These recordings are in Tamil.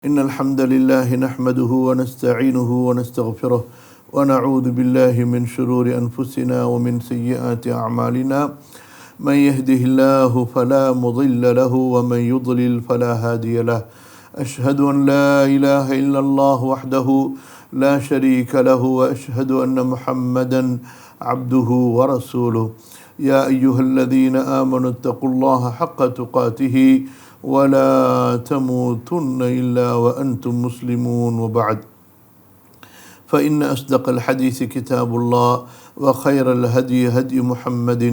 إن الحمد لله نحمده ونستعينه ونستغفره ونعوذ بالله من شرور أنفسنا ومن سيئات أعمالنا من يهده الله فلا مضل له ومن يضلل فلا هادي له أشهد أن لا إله إلا الله وحده لا شريك له وأشهد أن محمدا عبده ورسوله يا أيها الذين آمنوا اتقوا الله حق تقاته ولا تموتن إلا وأنتم مسلمون وبعد فإن أصدق الحديث كتاب الله وخير الهدي هدي محمد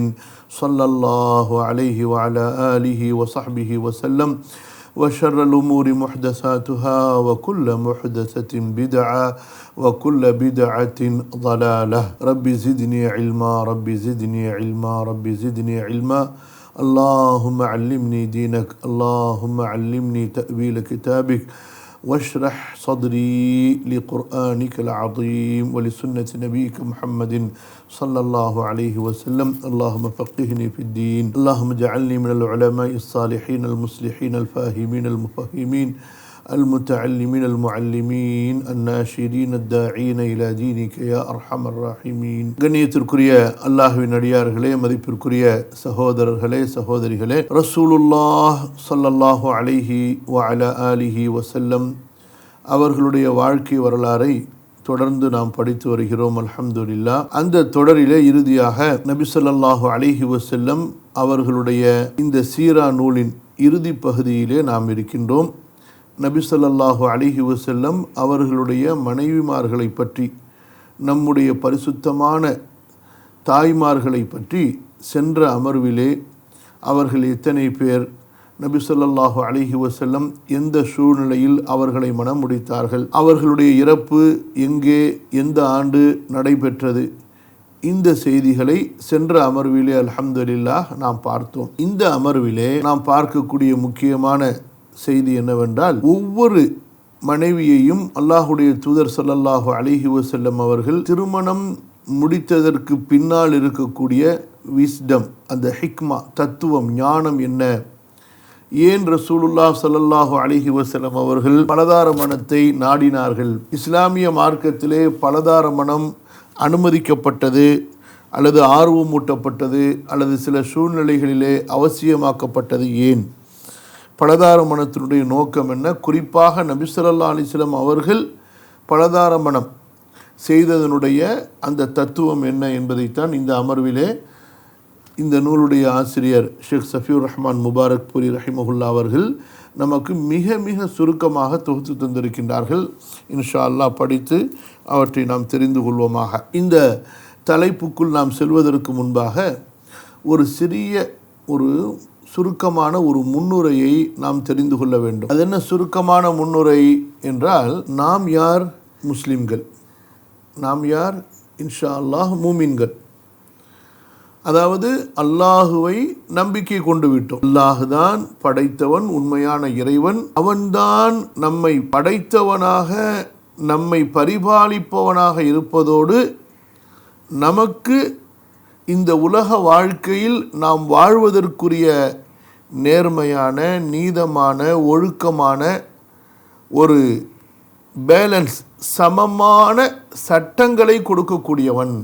صلى الله عليه وعلى آله وصحبه وسلم وشر الأمور محدثاتها وكل محدثة بدعة وكل بدعة ضلالة رب زدني علما رب زدني علما رب زدني علما اللهم علمني دينك اللهم علمني تأويل كتابك واشرح صدري لقرآنك العظيم ولسنة نبيك محمد صلى الله عليه وسلم اللهم فقهني في الدين اللهم اجعلني من العلماء الصالحين المصلحين الفاهمين المفهمين المتعلمين المعلمين الناشرين الداعين إلى دينك يا أرحم الراحمين கண்ணியத்திற்குரிய அல்லாஹ்வின் அடியார்களே, மதிப்பிற்குரிய சகோதரர்களே சகோதரிகளே, ரசூலுல்லாஹ் ஸல்லல்லாஹு அலைஹி வஅலா ஆலிஹி வஸல்லம் அவர்களுடைய வாழ்க்கை வரலாறை தொடர்ந்து நாம் படித்து வருகிறோம். அல்ஹம்துலில்லாஹ். அந்த தொடரிலே இறுதியாக நபி ஸல்லல்லாஹு அலைஹி வஸல்லம் அவர்களுடைய இந்த சீரா நூலின் இறுதி பகுதியிலே நாம் இருக்கின்றோம். நபி ஸல்லல்லாஹு அலைஹி வஸல்லம் அவர்களுடைய மனைவிமார்களை பற்றி, நம்முடைய பரிசுத்தமான தாய்மார்களை பற்றி சென்ற அமர்விலே அவர்கள் எத்தனை பேர், நபி ஸல்லல்லாஹு அலைஹி வஸல்லம் எந்த சூழ்நிலையில் அவர்களை மணம் முடித்தார்கள், அவர்களுடைய இறப்பு எங்கே எந்த ஆண்டு நடைபெற்றது, இந்த செய்திகளை சென்ற அமர்விலே அல்ஹம்துலில்லாஹ் நாம் பார்த்தோம். இந்த அமர்விலே நாம் பார்க்கக்கூடிய முக்கியமான செய்தி என்னவென்றால், ஒவ்வொரு மனைவியையும் அல்லாஹுடைய தூதர் ஸல்லல்லாஹு அலைஹி வஸல்லம் அவர்கள் திருமணம் முடித்ததற்கு பின்னால் இருக்கக்கூடிய விஸ்டம், அந்த ஹிக்மா, தத்துவம், ஞானம் என்ன, ஏன் ரசூலுல்லாஹ் ஸல்லல்லாஹு அலைஹி வஸல்லம் அவர்கள் பலதார மணத்தை நாடினார்கள், இஸ்லாமிய மார்க்கத்திலே பலதார மணம் அனுமதிக்கப்பட்டது அல்லது ஆர்வமூட்டப்பட்டது அல்லது சில சூழ்நிலைகளிலே அவசியமாக்கப்பட்டது ஏன், பலதார மணத்தினுடைய நோக்கம் என்ன, குறிப்பாக நபி ஸல்லல்லாஹு அலைஹி வஸல்லம் அவர்கள் பலதார மணம் செய்ததனுடைய அந்த தத்துவம் என்ன என்பதைத்தான் இந்த அமர்விலே இந்த நூலுடைய ஆசிரியர் ஷேக் சஃபியூர் ரஹ்மான் முபாரக் பூரி ரஹிமஹுல்லா அவர்கள் நமக்கு மிக மிக சுருக்கமாக தொகுத்து தந்திருக்கின்றார்கள். இன்ஷா அல்லாஹ் படித்து அவற்றை நாம் தெரிந்து கொள்வோமாக. இந்த தலைப்புக்குள் நாம் செல்வதற்கு முன்பாக ஒரு சிறிய சுருக்கமான ஒரு முன்னுரையை நாம் தெரிந்து கொள்ள வேண்டும். அது என்ன சுருக்கமான முன்னுரை என்றால், நாம் யார்? முஸ்லிம்கள். நாம் யார்? இன்ஷா அல்லாஹ் மூமின்கள். அதாவது அல்லாஹுவை நம்பிக்கை கொண்டு விட்டோம். அல்லாஹுதான் படைத்தவன், உண்மையான இறைவன். அவன்தான் நம்மை படைத்தவனாக, நம்மை பரிபாலிப்பவனாக இருப்பதோடு நமக்கு இந்த உலக வாழ்க்கையில் நாம் வாழ்வதற்குரிய நேர்மையான, நீதமான, ஒழுக்கமான ஒரு பேலன்ஸ், சமமான சட்டங்களை கொடுக்கக்கூடியவன்.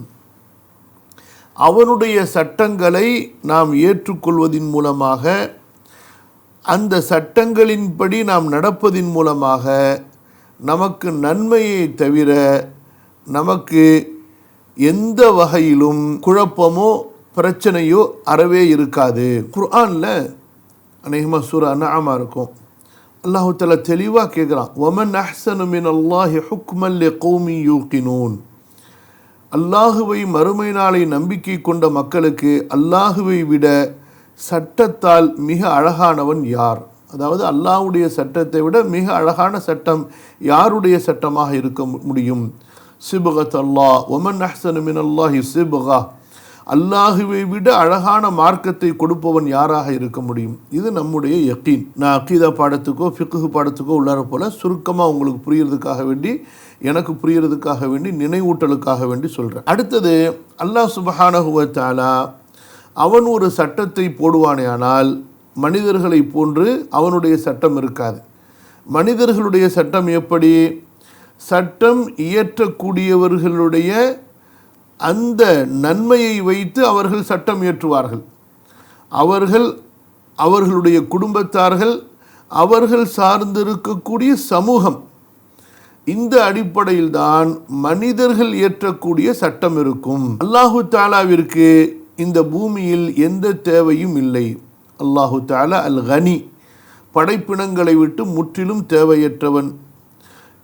அவனுடைய சட்டங்களை நாம் ஏற்றுக்கொள்வதின் மூலமாக, அந்த சட்டங்களின்படி நாம் நடப்பதின் மூலமாக நமக்கு நன்மையை தவிர நமக்கு எந்த வகையிலும் குழப்பமோ பிரச்சனையோ அறவே இருக்காது. குர்ஆனில் அநேகமாக சூரா அன்ஆமா இருக்கும். அல்லாஹ் தஆலா தெளிவாக கேட்குறான், வமன் அஹ்ஸனு மினல்லாஹி ஹுக்மன் லிகௌமி யூகினூன். அல்லாஹுவை மறுமை நாளை நம்பிக்கை கொண்ட மக்களுக்கு அல்லாஹுவை விட சட்டத்தால் மிக அழகானவன் யார்? அதாவது அல்லாஹ்வுடைய சட்டத்தை விட மிக அழகான சட்டம் யாருடைய சட்டமாக இருக்க முடியும்? சிபகத் அல்லாஹ் ஒமன் அஹ்ஸனு மினல்லாஹி சிபகா. அல்லாஹுவை விட அழகான மார்க்கத்தை கொடுப்பவன் யாராக இருக்க முடியும்? இது நம்முடைய யக்கீன். நான் அக்கீதா பாடத்துக்கோ ஃபிக்ஹ் பாடத்துக்கோ உள்ளார போல சுருக்கமாக உங்களுக்கு புரியறதுக்காக வேண்டி, எனக்கு புரியறதுக்காக வேண்டி, நினைவூட்டலுக்காக வேண்டி சொல்கிறேன். அடுத்தது, அல்லாஹ் சுப்ஹானஹு வ தஆலா அவன் ஒரு சட்டத்தை போடுவானேயானால் மனிதர்களை போன்று அவனுடைய சட்டம் இருக்காது. மனிதர்களுடைய சட்டம் எப்படி? சட்டம் இயற்றக்கூடியவர்களுடைய அந்த நன்மையை வைத்து அவர்கள் சட்டம் இயற்றுவார்கள். அவர்கள், அவர்களுடைய குடும்பத்தார்கள், அவர்கள் சார்ந்திருக்கக்கூடிய சமூகம், இந்த அடிப்படையில் தான் மனிதர்கள் இயற்றக்கூடிய சட்டம் இருக்கும். அல்லாஹு தாலாவிற்கு இந்த பூமியில் எந்த தேவையும் இல்லை. அல்லாஹு தாலா அல் கனி, படைப்பினங்களை விட்டு முற்றிலும் தேவையற்றவன்.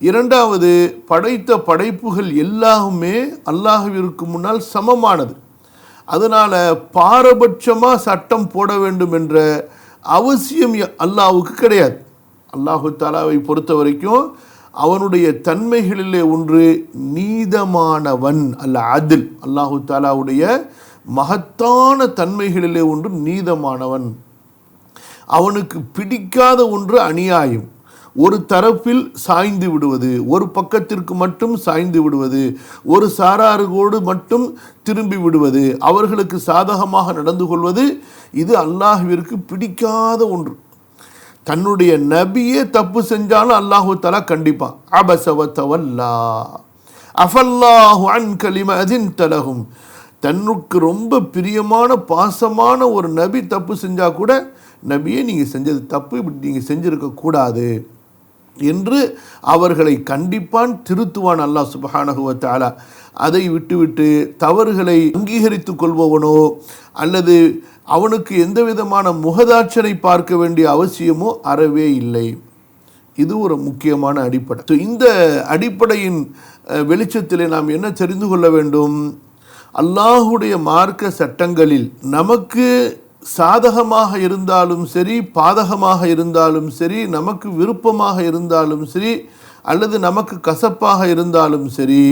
இரண்டாவது, படைத்த படைப்புகள் எல்லாமே அல்லாஹுவிற்கு முன்னால் சமமானது. அதனால் பாரபட்சமாக சட்டம் போட வேண்டும் என்ற அவசியம் அல்லாஹுக்கு கிடையாது. அல்லாஹு தாலாவை பொறுத்த வரைக்கும் அவனுடைய தன்மைகளிலே ஒன்று நீதமானவன் அல்ல அதில். அல்லாஹு தாலாவுடைய மகத்தான தன்மைகளிலே ஒன்று நீதமானவன். அவனுக்கு பிடிக்காத ஒன்று அநியாயம். ஒரு தரப்பில் சாய்ந்து விடுவது, ஒரு பக்கத்திற்கு மட்டும் சாய்ந்து விடுவது, ஒரு சாராரோடு மட்டும் திரும்பி விடுவது, அவர்களுக்கு சாதகமாக நடந்து கொள்வது, இது அல்லாஹ்விற்கு பிடிக்காத ஒன்று. தன்னுடைய நபியே தப்பு செஞ்சாலும் அல்லாஹு தஆலா கண்டிப்பான். அபஸ வ தவல்லா அஃபல்லாஹு அன்க லிமா அஸின்த லஹும். தன்னுக்கு ரொம்ப பிரியமான பாசமான ஒரு நபி தப்பு செஞ்சால் கூட, நபியே நீங்கள் செஞ்சது தப்பு, இப்படி நீங்கள் செஞ்சிருக்கக்கூடாது என்று அவர்களை கண்டிப்பான், திருத்துவான் அல்லாஹ் சுப்ஹானஹு வ தஆலா. அதை விட்டுவிட்டு தவறுகளை அங்கீகரித்து கொள்பவனோ அல்லது அவனுக்கு எந்த விதமான முகதாட்சனை பார்க்க வேண்டிய அவசியமோ அறவே இல்லை. இது ஒரு முக்கியமான அடிப்படை. இந்த அடிப்படையின் வெளிச்சத்திலே நாம் என்ன தெரிந்து கொள்ள வேண்டும்? அல்லாஹுடைய மார்க்க சட்டங்களில் நமக்கு சாதகமாக இருந்தாலும் சரி, பாதகமாக இருந்தாலும் சரி, நமக்கு விருப்பமாக இருந்தாலும் சரி, அல்லது நமக்கு கசப்பாக இருந்தாலும் சரி,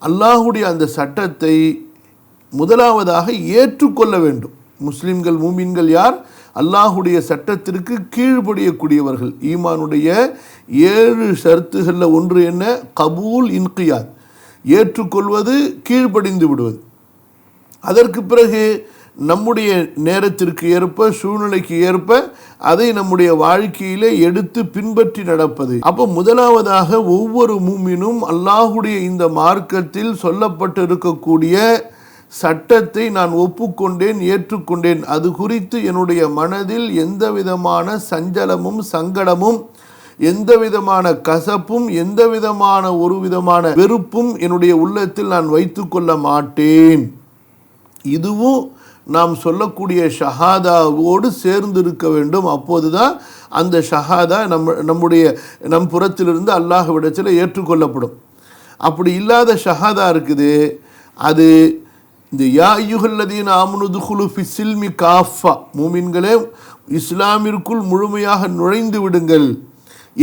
அல்லாஹுடைய அந்த சட்டத்தை முதலாவதாக ஏற்றுக்கொள்ள வேண்டும். முஸ்லிம்கள், மூமின்கள் யார்? அல்லாஹுடைய சட்டத்திற்கு கீழ்ப்படியக்கூடியவர்கள். ஈமானுடைய 7 ஷர்த்துகளில் ஒன்று என்ன? கபூல் இன்கியாத், ஏற்றுக்கொள்வது, கீழ்ப்படிந்து விடுவது. அதற்கு பிறகு நம்முடைய நேரத்திற்கு ஏற்ப, சூழ்நிலைக்கு ஏற்ப அதை நம்முடைய வாழ்க்கையிலே எடுத்து பின்பற்றி நடப்பது. அப்போ முதலாவதாக ஒவ்வொரு மூமினும் அல்லாஹுடைய இந்த மார்க்கத்தில் சொல்லப்பட்டு இருக்கக்கூடிய சட்டத்தை நான் ஒப்புக்கொண்டேன், ஏற்றுக்கொண்டேன். அது குறித்து என்னுடைய மனதில் எந்த விதமான சஞ்சலமும் சங்கடமும், எந்த விதமான கசப்பும், எந்த விதமான ஒரு விதமான வெறுப்பும் என்னுடைய உள்ளத்தில் நான் வைத்து கொள்ள மாட்டேன். இதுவும் நாம் சொல்லக்கூடிய ஷஹாதாவோடு சேர்ந்து இருக்க வேண்டும். அப்போது தான் அந்த ஷஹாதா நம் புறத்திலிருந்து அல்லாஹ்விடத்தில் ஏற்றுக்கொள்ளப்படும். அப்படி இல்லாத ஷஹாதா இருக்குது, அது இந்த யா அய்யுஹல்லதீன ஆமனு துகுலு ஃபிஸ்ஸில்மி காஃபா, மூமின்களே இஸ்லாமிற்குள் முழுமையாக நுழைந்து விடுங்கள்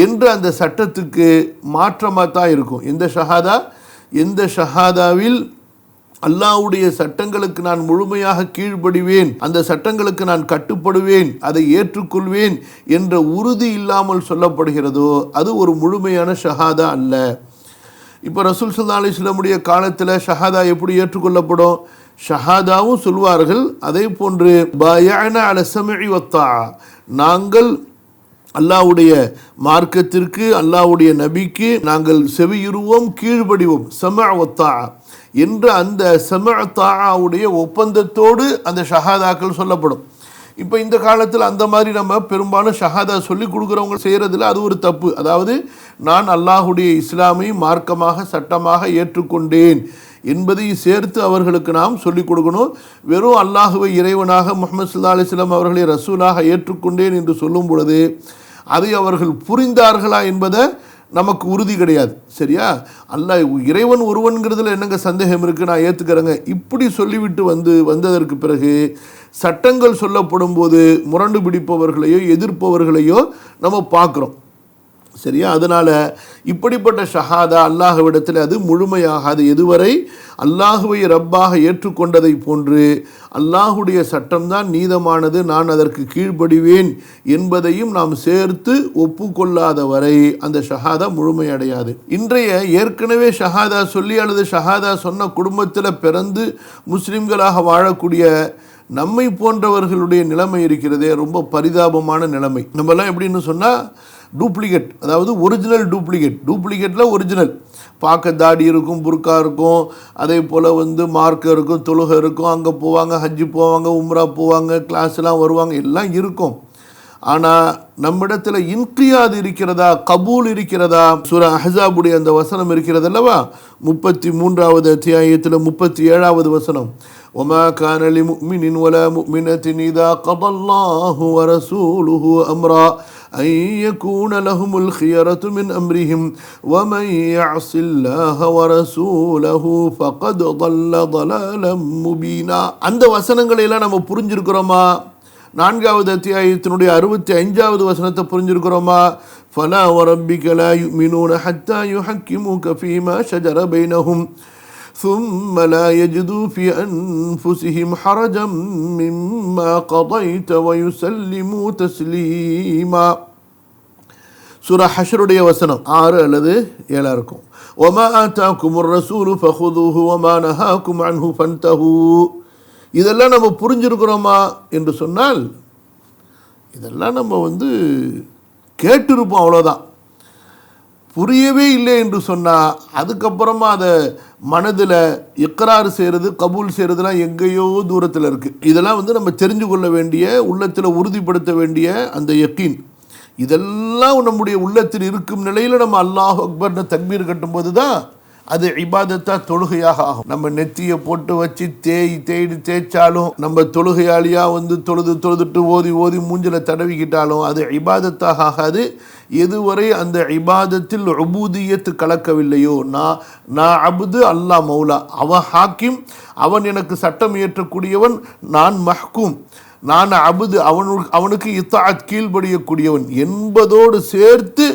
என்ற அந்த சட்டத்துக்கு மாற்றமாக தான் இருக்கும். எந்த ஷஹாதாவில் அல்லாஹ்வுடைய சட்டங்களுக்கு நான் முழுமையாக கீழ்ப்படிவேன், அந்த சட்டங்களுக்கு நான் கட்டுப்படுவேன், அதை ஏற்றுக்கொள்வேன் என்ற உறுதி இல்லாமல் சொல்லப்படுகிறதோ அது ஒரு முழுமையான ஷஹாதா அல்ல. இப்போ ரசூல் ஸல்லல்லாஹு அலைஹி வஸல்லம் காலத்தில் ஷஹாதா எப்படி ஏற்றுக்கொள்ளப்படும்? ஷஹாதாவும் சொல்வார்கள், அதே போன்று பாயஅனா அலா ஸம்இ வ த்ஆ, நாங்கள் அல்லாஹ்வுடைய மார்க்கத்திற்கு, அல்லாஹ்வுடைய நபிக்கு நாங்கள் செவியுறுவோம், கீழ்ப்படிவோம், ஸம்அ வ த்ஆ என்ற அந்த ஸம்அ தாஆவுடைய ஒப்பந்தத்தோடு அந்த ஷஹாதாக்கள் சொல்லப்படும். இப்போ இந்த காலத்தில் அந்த மாதிரி நம்ம பெரும்பாலும் ஷஹாதா சொல்லி கொடுக்குறவங்க செய்கிறதுல அது ஒரு தப்பு. அதாவது நான் அல்லாஹுடைய இஸ்லாமை மார்க்கமாக சட்டமாக ஏற்றுக்கொண்டேன் என்பதை சேர்த்து அவர்களுக்கு நாம் சொல்லிக் கொடுக்கணும். வெறும் அல்லாஹுவை இறைவனாக, முஹம்மது ஸல்லல்லாஹு அலைஹி வஸல்லம் அவர்களை ரசூலாக ஏற்றுக்கொண்டேன் என்று சொல்லும் பொழுது அதை அவர்கள் புரிந்தார்களா என்பதை நமக்கு உறுதி கிடையாது. சரியா? அல்லாஹ் இறைவன் ஒருவன்கிறதுல என்னங்க சந்தேகம் இருக்குது, நான் ஏற்றுக்கிறேங்க, இப்படி சொல்லிவிட்டு வந்ததற்கு பிறகு சட்டங்கள் சொல்லப்படும் போது முரண்டு பிடிப்பவர்களையோ எதிர்ப்பவர்களையோ நம்ம பார்க்குறோம். சரியா? அதனால் இப்படிப்பட்ட ஷஹாதா அல்லாஹ்விடத்தில் அது முழுமையாகாது. எதுவரை அல்லாஹுவை ரப்பாக ஏற்றுக்கொண்டதை போன்று அல்லாஹுடைய சட்டம்தான் நீதமானது, நான் அதற்கு கீழ்ப்படிவேன் என்பதையும் நாம் சேர்த்து ஒப்புக்கொள்ளாத வரை அந்த ஷஹாதா முழுமையடையாது. இன்றைய ஏற்கனவே ஷஹாதா சொல்லி அல்லது ஷஹாதா சொன்ன குடும்பத்தில் பிறந்து முஸ்லிம்களாக வாழக்கூடிய நம்மை போன்றவர்களுடைய நிலைமை இருக்கிறதே ரொம்ப பரிதாபமான நிலைமை. நம்மலாம் எப்படின்னு சொன்னால், டூப்ளிகேட், அதாவது ஒரிஜினல் டூப்ளிகேட்டில் ஒரிஜினல். பார்க்க தாடி இருக்கும், புர்கா இருக்கும், அதே போல் மார்க்கம் இருக்கும், தொழுகை இருக்கும், அங்கே போவாங்க, ஹஜ்ஜு போவாங்க, உம்ரா போவாங்க, கிளாஸ்லாம் வருவாங்க, எல்லாம் இருக்கும். ஆனால் நம்மிடத்தில் இன்கியாத் இருக்கிறதா, கபூல் இருக்கிறதா? சூரா அஹ்ஸாபுடைய அந்த வசனம் இருக்கிறது அல்லவா, 33வது அத்தியாயத்தில் 37வது வசனம், ஒமா கான லிமுஃமினின் வலா முஃமினத்தின் இதா கதல்லாஹு வரசூலுஹு அம்ரா أن يكون لهم الخيرة من أمرهم ومن يعص الله ورسوله فقد ضل ضلالا مبينا. அந்த வசனங்களை எல்லாம் நம்ம புரிஞ்சிருக்கிறோமா? 4வது அத்தியாயத்தினுடைய 65வது வசனத்தை புரிஞ்சிருக்கிறோமா? فلا وربك لا يؤمنون حتى يحكموك فيما شجر بينهم ثم لا يجدوا في أنفسهم حرجا مما قضيت ويسلموا تسليما. சூரா ஹஷ்ருடைய வசனம் 6 அல்லது 7 இருக்கும். وما آتاكم الرسول فخذوه وما نهاكم عنه فانتهوا. இதெல்லாம் நம்ம புரிஞ்சிருக்கிறோமா என்று சொன்னால், இதெல்லாம் நம்ம கேட்டிருப்போம், அவ்வளோதான். புரியவே இல்லை என்று சொன்னால் அதுக்கப்புறமா அதை மனதில் இக்ரார் செய்கிறது, கபூல் செய்கிறதுலாம் எங்கேயோ தூரத்தில் இருக்குது. இதெல்லாம் நம்ம தெரிஞ்சு கொள்ள வேண்டிய, உள்ளத்தில் உறுதிப்படுத்த வேண்டிய அந்த யக்கீன், இதெல்லாம் நம்முடைய உள்ளத்தில் இருக்கும் நிலையில் நம்ம அல்லாஹ் அக்பர்னு தக்பீர் கட்டும்போது தான் அது இபாதத்தா, தொழுகையாக ஆகும். நம்ம நெத்தியை போட்டு வச்சு தேய்ச்சாலும், நம்ம தொழுகையாளியாக தொழுதுட்டு ஓதி மூஞ்சில் தடவிக்கிட்டாலும் அது இபாதத்தாக ஆகாது. எதுவரை அந்த இபாதத்தில் உபூதியத்து கலக்கவில்லையோ. நான் அபுது, அல்லாஹ் மௌலா, அவன் ஹாக்கிம், அவன் எனக்கு சட்டம் இயற்றக்கூடியவன், நான் மஹ்கும், நான் அபுது, அவனுக்கு இத்தாஅத் கீழ்படியக்கூடியவன் என்பதோடு சேர்த்து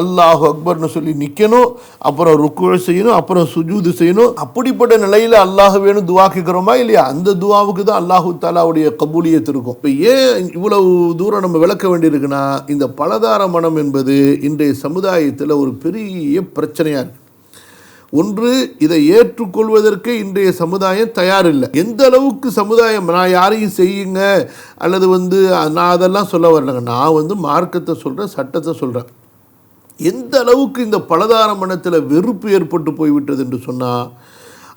அல்லாஹு அக்பர்னு சொல்லி நிற்கணும். அப்புறம் ருக்கு செய்யணும், அப்புறம் சுஜூது செய்யணும். அப்படிப்பட்ட நிலையில் அல்லாஹ் வேணும் துவா கேட்குறோமா இல்லையா? அந்த துவாவுக்கு தான் அல்லாஹு தாலாவுடைய கபூலியத் இருக்கும். இப்போ ஏன் இவ்வளவு தூரம் நம்ம விளக்க வேண்டியிருக்குன்னா, இந்த பலதார மனம் என்பது இன்றைய சமுதாயத்தில் ஒரு பெரிய பிரச்சனையாக இருக்குது. ஒன்று, இதை ஏற்றுக்கொள்வதற்கு இன்றைய சமுதாயம் தயாரில்லை. எந்த அளவுக்கு சமுதாயம், நான் யாரையும் செய்யுங்க அல்லது நான் அதெல்லாம் சொல்ல வரலைங்க, நான் மார்க்கத்தை சொல்கிறேன், சட்டத்தை சொல்கிறேன். எந்த அளவுக்கு இந்த பலதார மனத்தில் வெறுப்பு ஏற்பட்டு போய்விட்டது என்று சொன்னால்,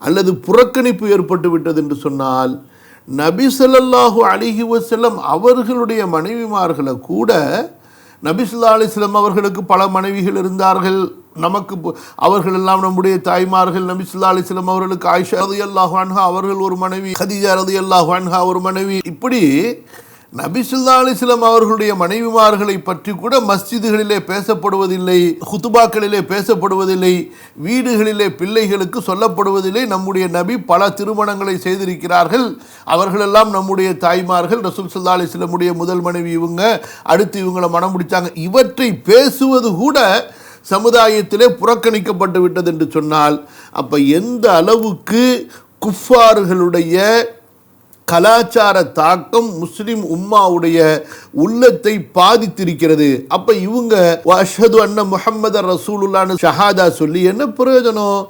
அல்லது புறக்கணிப்பு ஏற்பட்டு விட்டது என்று சொன்னால், நபி ஸல்லல்லாஹு அலைஹி வஸல்லம் அவர்களுடைய மனைவிமார்களை கூட, நபி ஸல்லல்லாஹு அலைஹி வஸல்லம் அவர்களுக்கு பல மனைவிகள் இருந்தார்கள். நமக்கு அவர்கள் எல்லாம் நம்முடைய தாய்மார்கள். நபி ஸல்லல்லாஹு அலைஹி வஸல்லம் அவர்களுக்கு ஆயிஷா ரலியல்லாஹு அன்ஹா அவர்கள் ஒரு மனைவி, கதீஜா ரலியல்லாஹு அன்ஹா ஒரு மனைவி. இப்படி நபி ஸல்லல்லாஹு அலைஹி வஸல்லம் அவர்களுடைய மனைவிமார்களை பற்றி கூட மஸ்ஜிதுகளிலே பேசப்படுவதில்லை, ஹுதுபாக்களிலே பேசப்படுவதில்லை, வீடுகளிலே பிள்ளைகளுக்கு சொல்லப்படுவதில்லை. நம்முடைய நபி பல திருமணங்களை செய்திருக்கிறார்கள், அவர்களெல்லாம் நம்முடைய தாய்மார்கள், ரசூல் ஸல்லல்லாஹு அலைஹி வஸல்லமுடைய முதல் மனைவி இவங்க, அடுத்து இவங்களை மனம் முடித்தாங்க. இவற்றை பேசுவது கூட சமுதாயத்திலே புறக்கணிக்கப்பட்டு விட்டது என்று சொன்னால், அப்போ எந்த அளவுக்கு குஃபார்களுடைய கலாச்சார தாக்கம் முஸ்லிம் உம்மாவுடைய உள்ளத்தை பாதித்திருக்கிறது. அப்போ இவங்க அஷ்ஹது அன்ன முஹம்மதர் ரசூலுல்லாஹ்னு ஷஹாதா சொல்லி என்ன பிரயோஜனம்?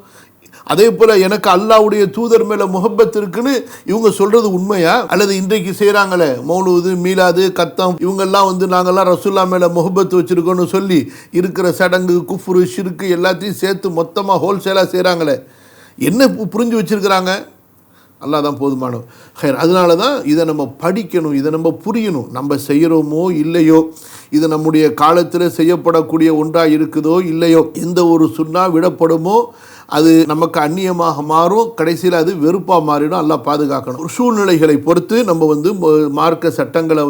அதே போல் எனக்கு அல்லாஹ்வுடைய தூதர் மேலே முஹப்பத் இருக்குன்னு இவங்க சொல்கிறது உண்மையா? அல்லது இன்றைக்கு செய்கிறாங்களே மௌலூது, மீலாது, கத்தம், இவங்கெல்லாம் நாங்கள்லாம் ரசூல்லா மேலே முஹப்பத் வச்சுருக்கோன்னு சொல்லி இருக்கிற சடங்கு, குஃப்ரு, ஷிர்க்கு எல்லாத்தையும் சேர்த்து மொத்தமாக ஹோல்சேலாக செய்கிறாங்களே, என்ன புரிஞ்சு வச்சுருக்கிறாங்க? அல்லாஹ் தான் போதுமானவன். அதனால தான் இதை நம்ம படிக்கணும், இதை நம்ம புரியணும். நம்ம செய்கிறோமோ இல்லையோ, இது நம்முடைய காலத்தில் செய்யப்படக்கூடிய ஒன்றாக இருக்குதோ இல்லையோ, எந்த ஒரு சுன்னா விடப்படுமோ அது நமக்கு அந்நியமாக மாறும், கடைசியில் அது வெறுப்பாக மாறிடும். அல்லாஹ் பாதுகாக்கணும். ஒரு சூழ்நிலைகளை பொறுத்து நம்ம மார்க்க சட்டங்களை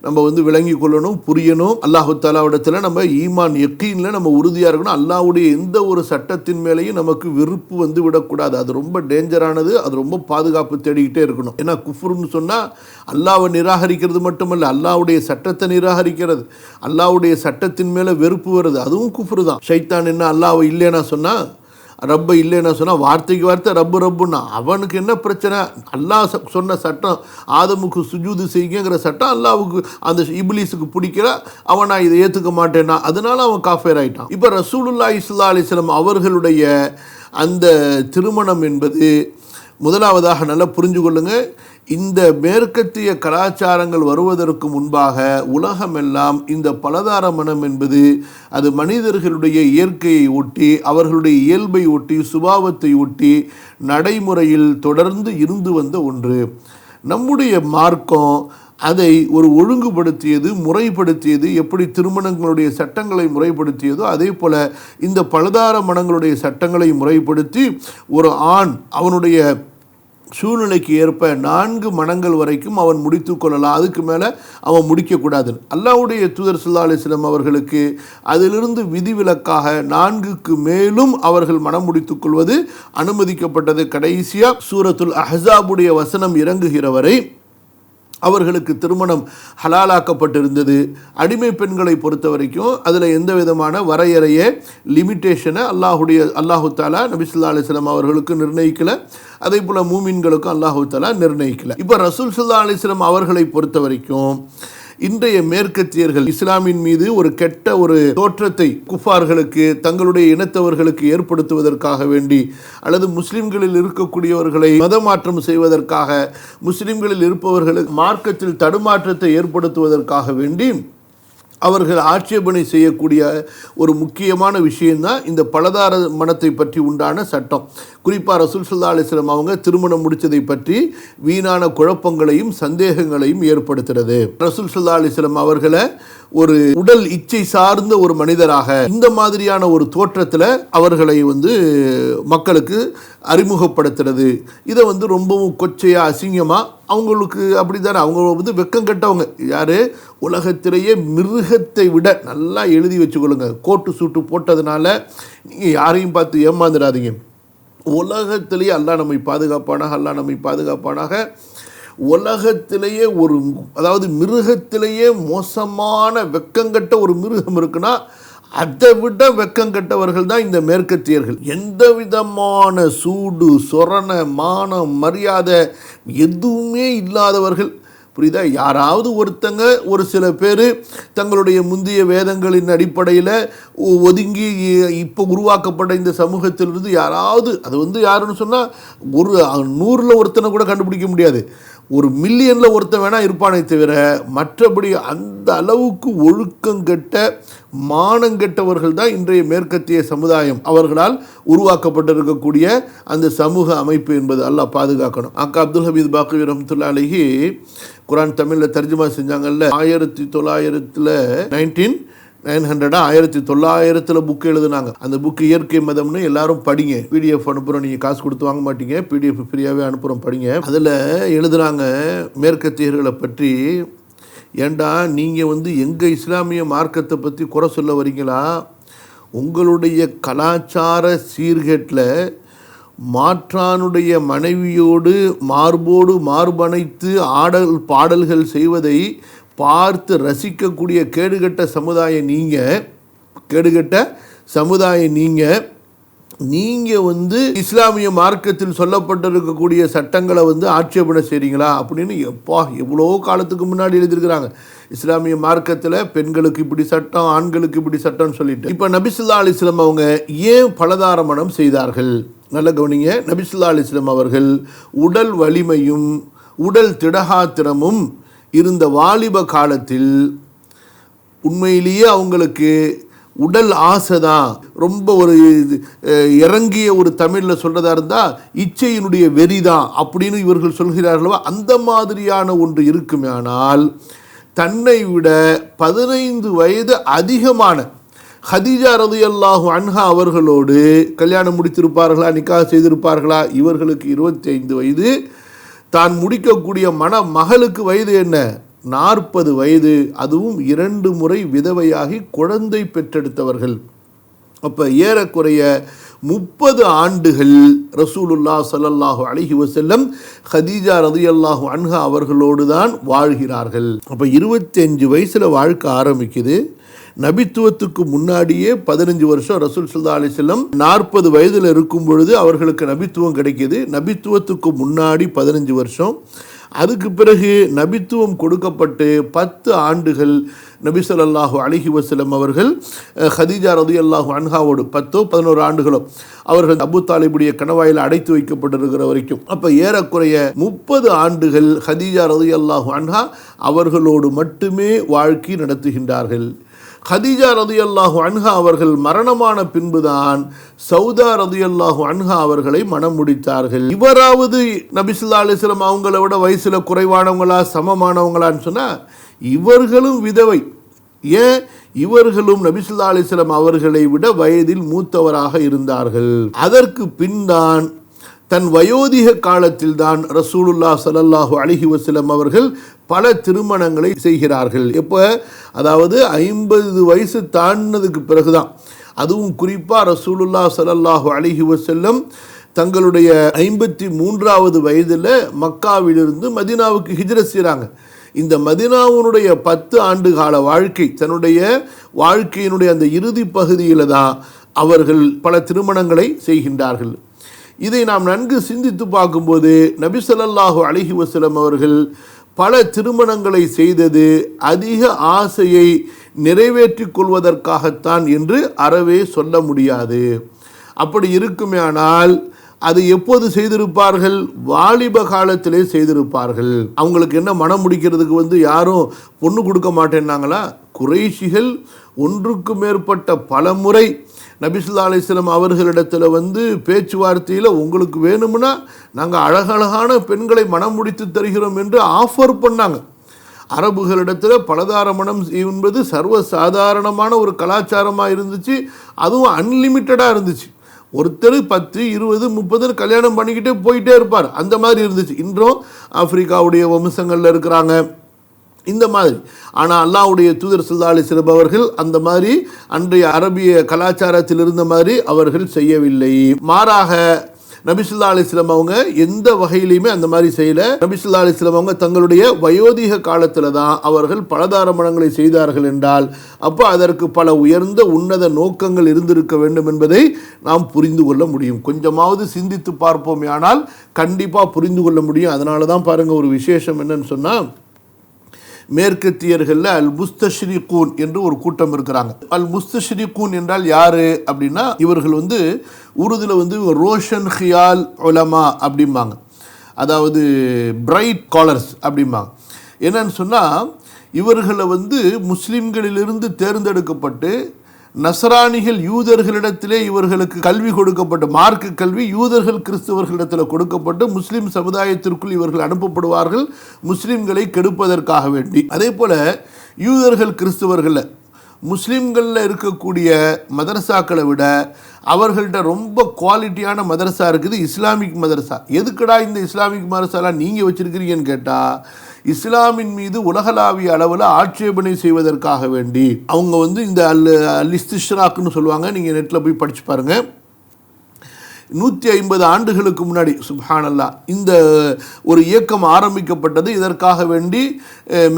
நம்ம விளங்கி கொள்ளணும், புரியணும். அல்லாஹு தாலாவிடத்தில் நம்ம ஈமான் யக்கீனில் நம்ம உறுதியாக இருக்கணும். அல்லாஹ்வுடைய எந்த ஒரு சட்டத்தின் மேலேயும் நமக்கு வெறுப்பு விடக்கூடாது. அது ரொம்ப டேஞ்சரானது. அது ரொம்ப பாதுகாப்பு தேடிக்கிட்டே இருக்கணும். ஏன்னா குஃப்ருன்னு சொன்னால் அல்லாஹ்வை நிராகரிக்கிறது மட்டுமல்ல, அல்லாஹ்வுடைய சட்டத்தை நிராகரிக்கிறது, அல்லாஹ்வுடைய சட்டத்தின் மேலே வெறுப்பு வருது, அதுவும் குஃப்ரு தான். ஷைத்தான் என்ன அல்லாஹ்வை இல்லைன்னா சொன்னால், ரப்பை இல்லைன்னா சொன்னால், வார்த்தைக்கு வார்த்தை ரப்புன்னா அவனுக்கு என்ன பிரச்சனை? அல்லாஹ் சொன்ன சட்டம், ஆதமுக்கு சுஜூது செய்யுங்கிற சட்டம் அல்லாஹ்வுக்கு, அந்த இப்லீஸுக்கு பிடிக்கிற, அவன் நான் இதை ஏற்றுக்க மாட்டேன்னா, அதனால அவன் காஃபேர் ஆகிட்டான். இப்போ ரசூலுல்லாஹி ஸல்லல்லாஹு அலைஹி வஸல்லம் அவர்களுடைய அந்த திருமணம் என்பது முதலாவதாக நல்லா புரிஞ்சு கொள்ளுங்க, இந்த மேற்கத்திய கலாச்சாரங்கள் வருவதற்கு முன்பாக உலகமெல்லாம் இந்த பலதார மனம் என்பது அது மனிதர்களுடைய இயற்கையை ஒட்டி, அவர்களுடைய இயல்பை ஒட்டி, சுபாவத்தை ஒட்டி நடைமுறையில் தொடர்ந்து இருந்து வந்த ஒன்று. நம்முடைய மார்க்கம் அதை ஒரு ஒழுங்குபடுத்தியது, முறைப்படுத்தியது. எப்படி திருமணங்களுடைய சட்டங்களை முறைப்படுத்தியதோ அதே போல் இந்த பலதார மனங்களுடைய சட்டங்களை முறைப்படுத்தி ஒரு ஆண் அவனுடைய சூழ்நிலைக்கு ஏற்ப 4 மணங்கள் வரைக்கும் அவன் முடித்து கொள்ளலாம், அதுக்கு மேலே அவன் முடிக்கக்கூடாது. அல்லாஹ்வுடைய தூதர் ஸல்லல்லாஹு அலைஹி வஸல்லம் அவர்களுக்கு அதிலிருந்து விதிவிலக்காக 4க்கு மேலும் அவர்கள் மனம் முடித்துக் கொள்வது அனுமதிக்கப்பட்டது. கடைசியாக சூரத்துல் அஹ்ஸாபுடைய வசனம் இறங்குகிற வரை அவர்களுக்கு திருமணம் ஹலாலாக்கப்பட்டிருந்தது. அடிமை பெண்களை பொறுத்த வரைக்கும் அதில் எந்த விதமான வரையறைய லிமிட்டேஷனை அல்லாஹு தாலா நபி ஸல்லல்லாஹு அலைஹி வஸல்லம் அவர்களுக்கு நிர்ணயிக்கலை, அதே போல் மூமின்களுக்கும் அல்லாஹு தாலா நிர்ணயிக்கலை. இப்போ ரசூல் ஸல்லல்லாஹு அலைஹி வஸல்லம் அவர்களை பொறுத்த வரைக்கும் இன்றைய மேற்கத்தியர்கள் இஸ்லாமின் மீது ஒரு கெட்ட ஒரு தோற்றத்தை குஃபார்களுக்கு தங்களுடைய இனத்தவர்களுக்கு ஏற்படுத்துவதற்காக வேண்டி, அல்லது முஸ்லிம்களில் இருக்கக்கூடியவர்களை மதமாற்றம் செய்வதற்காக, முஸ்லிம்களில் இருப்பவர்களுக்கு மார்க்கத்தில் தடுமாற்றத்தை ஏற்படுத்துவதற்காக வேண்டி அவர்கள் ஆட்சேபனை செய்யக்கூடிய ஒரு முக்கியமான விஷயம்தான் இந்த பலதார மனத்தை பற்றி உண்டான சட்டம். குறிப்பாக ரசூல் ஸல்லல்லாஹு அலைஹி வஸல்லம் அவங்க திருமணம் முடித்ததை பற்றி வீணான குழப்பங்களையும் சந்தேகங்களையும் ஏற்படுத்துறது. ரசூல் ஸல்லல்லாஹு அலைஹி வஸல்லம் அவர்களை ஒரு உடல் இச்சை சார்ந்த ஒரு மனிதராக, இந்த மாதிரியான ஒரு தோற்றத்தில் அவர்களை மக்களுக்கு அறிமுகப்படுத்துறது. இதை ரொம்பவும் கொச்சையாக அசிங்கமாக அவங்களுக்கு அப்படி தானே, அவங்க வெக்கம் கட்டவங்க. யார்? உலகத்திலேயே மிருகத்தை விட, நல்லா எழுதி வச்சுக்கொள்ளுங்க, கோட்டு சூட்டு போட்டதுனால நீங்கள் யாரையும் பார்த்து ஏமாந்துடாதீங்க. உலகத்திலேயே அல்லாஹ் நம்மை பாதுகாப்பானாக, அல்லாஹ் நம்மை பாதுகாப்பானாக. உலகத்திலேயே அதாவது மிருகத்திலேயே மோசமான வெக்கங்கட்ட ஒரு மிருகம் இருக்குன்னா அதை விட வெக்கங்கட்டவர்கள் தான் இந்த மேற்கத்தியர்கள். எந்த விதமான சூடு சொரண மானம் மரியாதை எதுவுமே இல்லாதவர்கள். புரியுதா? யாராவது ஒருத்தங்க, ஒரு சில பேர் தங்களுடைய முந்தைய வேதங்களின் அடிப்படையில் ஒதுங்கி இப்போ உருவாக்கப்பட்ட இந்த சமூகத்திலிருந்து யாராவது, அது யாருன்னு சொன்னால் ஒரு 100ல் ஒருத்தனை கூட கண்டுபிடிக்க முடியாது, ஒரு மில்லியனில் ஒருத்தன் வேணால் இருப்பானே தவிர மற்றபடி அந்த அளவுக்கு ஒழுக்கங்கெட்ட மானங்கெட்டவர்கள் தான் இன்றைய மேற்கத்திய சமுதாயம். அவர்களால் உருவாக்கப்பட்டிருக்கக்கூடிய அந்த சமூக அமைப்பு என்பது அல்லாஹ் பாதுகாக்கணும். அக்கா அப்துல் ஹமீத் பாக்கவி ரஹ்மத்துல்லாஹி அலைஹி குர்ஆன் தமிழில் தர்ஜுமா செஞ்சாங்கல்ல, 1900 புக் எழுதுனாங்க. அந்த புக்கு இயற்கை மதம்னு எல்லாரும் படிங்க. பிடிஎஃப் அனுப்புகிறோம், நீங்கள் காசு கொடுத்து வாங்க மாட்டீங்க, பிடிஎஃப் ஃப்ரீயாகவே அனுப்புகிறோம், படிங்க. அதில் எழுதுகிறாங்க மேற்கத்தியர்களை பற்றி. ஏண்டா நீங்கள் எங்கள் இஸ்லாமிய மார்க்கத்தை பற்றி குறை சொல்ல வரீங்களா? உங்களுடைய கலாச்சார சீர்கேட்டில் மாற்றானுடைய மனைவியோடு மார்போடு மார்பணைத்து ஆடல் பாடல்கள் செய்வதை பார்த்து ரசிக்கக்கூடிய கேடுகட்ட சமுதாயம் நீங்கள் இஸ்லாமிய மார்க்கத்தில் சொல்லப்பட்டிருக்கக்கூடிய சட்டங்களை ஆட்சேபனை செய்கிறீங்களா அப்படின்னு எவ்வளோ காலத்துக்கு முன்னாடி எழுதியிருக்கிறாங்க. இஸ்லாமிய மார்க்கத்தில் பெண்களுக்கு இப்படி சட்டம், ஆண்களுக்கு இப்படி சட்டம்னு சொல்லிட்டு. இப்போ நபி ஸல்லல்லாஹு அலைஹி வஸல்லம் அவங்க ஏன் பலதார மனம் செய்தார்கள்? நல்ல கவனிங்க. நபி ஸல்லல்லாஹு அலைஹி வஸல்லம் அவர்கள் உடல் வலிமையும் உடல் திடகாத்திரமும் இருந்த வாலிப காலத்தில் உண்மையிலேயே அவங்களுக்கு உடல் ஆசை தான் ரொம்ப ஒரு இறங்கிய ஒரு தமிழில் சொல்கிறதா இருந்தால் இச்சையினுடைய வெறி தான் அப்படின்னு இவர்கள் சொல்கிறார்களோ, அந்த மாதிரியான ஒன்று இருக்குமே. ஆனால் தன்னை விட 15 வயது அதிகமான ஹதீஜா ரலியல்லாஹு அன்ஹா அவர்களோடு கல்யாணம் முடித்திருப்பார்களா, நிக்காஹ் செய்திருப்பார்களா? இவர்களுக்கு 25 வயது. தான் முடிக்கக்கூடிய மகளுக்கு வயது என்ன? 40 வயது. அதுவும் 2 முறை விதவையாகி குழந்தை பெற்றெடுத்தவர்கள். அப்போ ஏறக்குறைய 30 ஆண்டுகள் ரசூலுல்லாஹ் ஸல்லல்லாஹு அலைஹி வஸல்லம் ஹதீஜா ரலியல்லாஹு அன்ஹா அவர்களோடு தான் வாழ்கிறார்கள். அப்போ 25 வயசில் வாழ்க்கை ஆரம்பிக்குது. நபித்துவத்துக்கு முன்னாடியே 15 வருஷம் ரசூல் ஸல்லல்லாஹு அலைஹி வஸல்லம் 40 வயதில் இருக்கும் பொழுது அவர்களுக்கு நபித்துவம் கிடைக்கிது. நபித்துவத்துக்கு முன்னாடி 15 வருஷம். அதுக்கு பிறகு நபித்துவம் கொடுக்கப்பட்டு 10 ஆண்டுகள் நபி ஸல்லல்லாஹு அலைஹி வஸல்லம் அவர்கள் ஹதீஜா ரலியல்லாஹு அன்ஹாவோடு 10-11 ஆண்டுகளோ அவர்கள் அபூ தாலிபுடைய கணவாயில் அடைத்து வைக்கப்பட்டிருக்கிற வரைக்கும், அப்போ ஏறக்குறைய 30 ஆண்டுகள் ஹதீஜா ரலியல்லாஹு அன்ஹா அவர்களோடு மட்டுமே வாழ்க்கை நடத்துகின்றார்கள். ஹதீஜா ரலியல்லாஹு அன்ஹா அவர்கள் மரணமான பின்புதான் சௌதா ரலியல்லாஹு அன்ஹா அவர்களை மனம் முடித்தார்கள். இவராவது நபி ஸல்லல்லாஹு அலைஹி வஸல்லம் அவங்கள விட வயசுல குறைவானவங்களா சமமானவங்களான்னு சொன்னா இவர்களும் விதவை. ஏன்? இவர்களும் நபி ஸல்லல்லாஹு அலைஹி வஸல்லம் அவர்களை விட வயதில் மூத்தவராக இருந்தார்கள். அதற்கு பின்தான் தன் வயோதிக காலத்தில் தான் ரசூலுல்லாஹ் ஸல்லல்லாஹு அலைஹி வஸல்லம் அவர்கள் பல திருமணங்களை செய்கிறார்கள். எப்போ? அதாவது 50 வயசு தாண்டினதுக்கு பிறகுதான். அதுவும் குறிப்பாக ரசூலுல்லாஹ் ஸல்லல்லாஹு அலைஹி வஸல்லம் தங்களுடைய 53வது வயதில் மக்காவிலிருந்து மதீனாவுக்கு ஹிஜ்ரத் செய்கிறாங்க. இந்த மதீனாவுடைய 10 ஆண்டு கால வாழ்க்கை, தன்னுடைய வாழ்க்கையினுடைய அந்த இறுதி பகுதியில் தான் அவர்கள் பல திருமணங்களை செய்கின்றார்கள். இதை நாம் நன்கு சிந்தித்து பார்க்கும்போது நபி ஸல்லல்லாஹு அலைஹி வஸல்லம் அவர்கள் பல திருமணங்களை செய்தது அதிக ஆசையை நிறைவேற்றிக் கொள்வதற்காகத்தான் என்று அறவே சொல்ல முடியாது. அப்படி இருக்குமேயானால் அது எப்போது செய்திருப்பார்கள்? வாலிப காலத்திலே செய்திருப்பார்கள். அவங்களுக்கு என்ன மனம் முடிக்கிறதுக்கு யாரும் பொண்ணு கொடுக்க மாட்டேன்னாங்களா? குறைஷிகள் ஒன்றுக்கு மேற்பட்ட பல முறை நபி ஸல்லல்லாஹு அலைஹி வஸல்லம் அவர்களிடத்தில் பேச்சுவார்த்தையில் உங்களுக்கு வேணும்னா நாங்கள் அழகழகான பெண்களை மனம் முடித்து தருகிறோம் என்று ஆஃபர் பண்ணாங்க. அரபுகளிடத்தில் பலதார மனம் என்பது சர்வ சாதாரணமான ஒரு கலாச்சாரமாக இருந்துச்சு. அதுவும் அன்லிமிட்டடாக இருந்துச்சு. ஒருத்தர் 10, 20, 30 கல்யாணம் பண்ணிக்கிட்டே போயிட்டே இருப்பார். அந்த மாதிரி இருந்துச்சு. இன்றும் ஆப்பிரிக்காவுடைய வம்சங்களில் இருக்கிறாங்க இந்த மாதிரி. ஆனால் அல்லாஹ்வுடைய தூதர் ஸல்லல்லாஹு அலைஹி வஸல்லம் அவர்கள் அந்த மாதிரி அன்றைய அரபிய கலாச்சாரத்தில் இருந்த மாதிரி அவர்கள் செய்யவில்லை. மாறாக நபி ஸல்லல்லாஹு அலைஹி வஸல்லம் அவங்க எந்த வகையிலையுமே அந்த மாதிரி செய்யல. நபி ஸல்லல்லாஹு அலைஹி வஸல்லம் அவங்க தங்களுடைய வயோதிக காலத்தில் தான் அவர்கள் பலதார மணங்களை செய்தார்கள் என்றால் அப்போ அதற்கு பல உயர்ந்த உன்னத நோக்கங்கள் இருந்திருக்க வேண்டும் என்பதை நாம் புரிந்து கொள்ள முடியும். கொஞ்சமாவது சிந்தித்து பார்ப்போமே ஆனால் கண்டிப்பாக புரிந்து கொள்ள முடியும். அதனால தான் பாருங்கள், ஒரு விசேஷம் என்னன்னு சொன்னால், மேற்கத்தியர்களில் அல் முஸ்தஷ்ரிகூன் என்று ஒரு கூட்டம் இருக்கிறாங்க. அல் முஸ்தஷ்ரிகூன் என்றால் யாரு அப்படின்னா, இவர்கள் உருதுல ரோஷன் ஹியால் உலமா அப்படிம்பாங்க. அதாவது பிரைட் காலர்ஸ் அப்படிம்பாங்க. என்னன்னு சொன்னால், இவர்களை முஸ்லிம்களிலிருந்து தேர்ந்தெடுக்கப்பட்டு நசரானிகள் யூதர்களிடத்திலே இவர்களுக்கு கல்வி கொடுக்கப்பட்டு, மார்க்க கல்வி யூதர்கள் கிறிஸ்தவர்களிடத்தில் கொடுக்கப்பட்டு முஸ்லீம் சமுதாயத்திற்குள் இவர்கள் அனுப்பப்படுவார்கள் முஸ்லீம்களை கெடுப்பதற்காக வேண்டி. அதே போல் யூதர்கள் கிறிஸ்தவர்களில் முஸ்லீம்களில் இருக்கக்கூடிய மதரசாக்களை விட அவர்கள்ட்ட ரொம்ப குவாலிட்டியான மதரசா இருக்குது இஸ்லாமிக் மதரசா. எதுக்குடா இந்த இஸ்லாமிக் மதரசாலாம் நீங்கள் வச்சுருக்கிறீங்கன்னு கேட்டால், இஸ்லாமின் மீது உலகளாவிய அளவில் ஆட்சேபனை செய்வதற்காக வேண்டி அவங்க இந்த அல் இஸ்திஷ்ராக்னு சொல்லுவாங்க. நீங்கள் நெட்டில் போய் படித்து பாருங்கள். 150 ஆண்டுகளுக்கு முன்னாடி சுப்ஹானல்லாஹ் இந்த ஒரு இயக்கம் ஆரம்பிக்கப்பட்டது. இதற்காக வேண்டி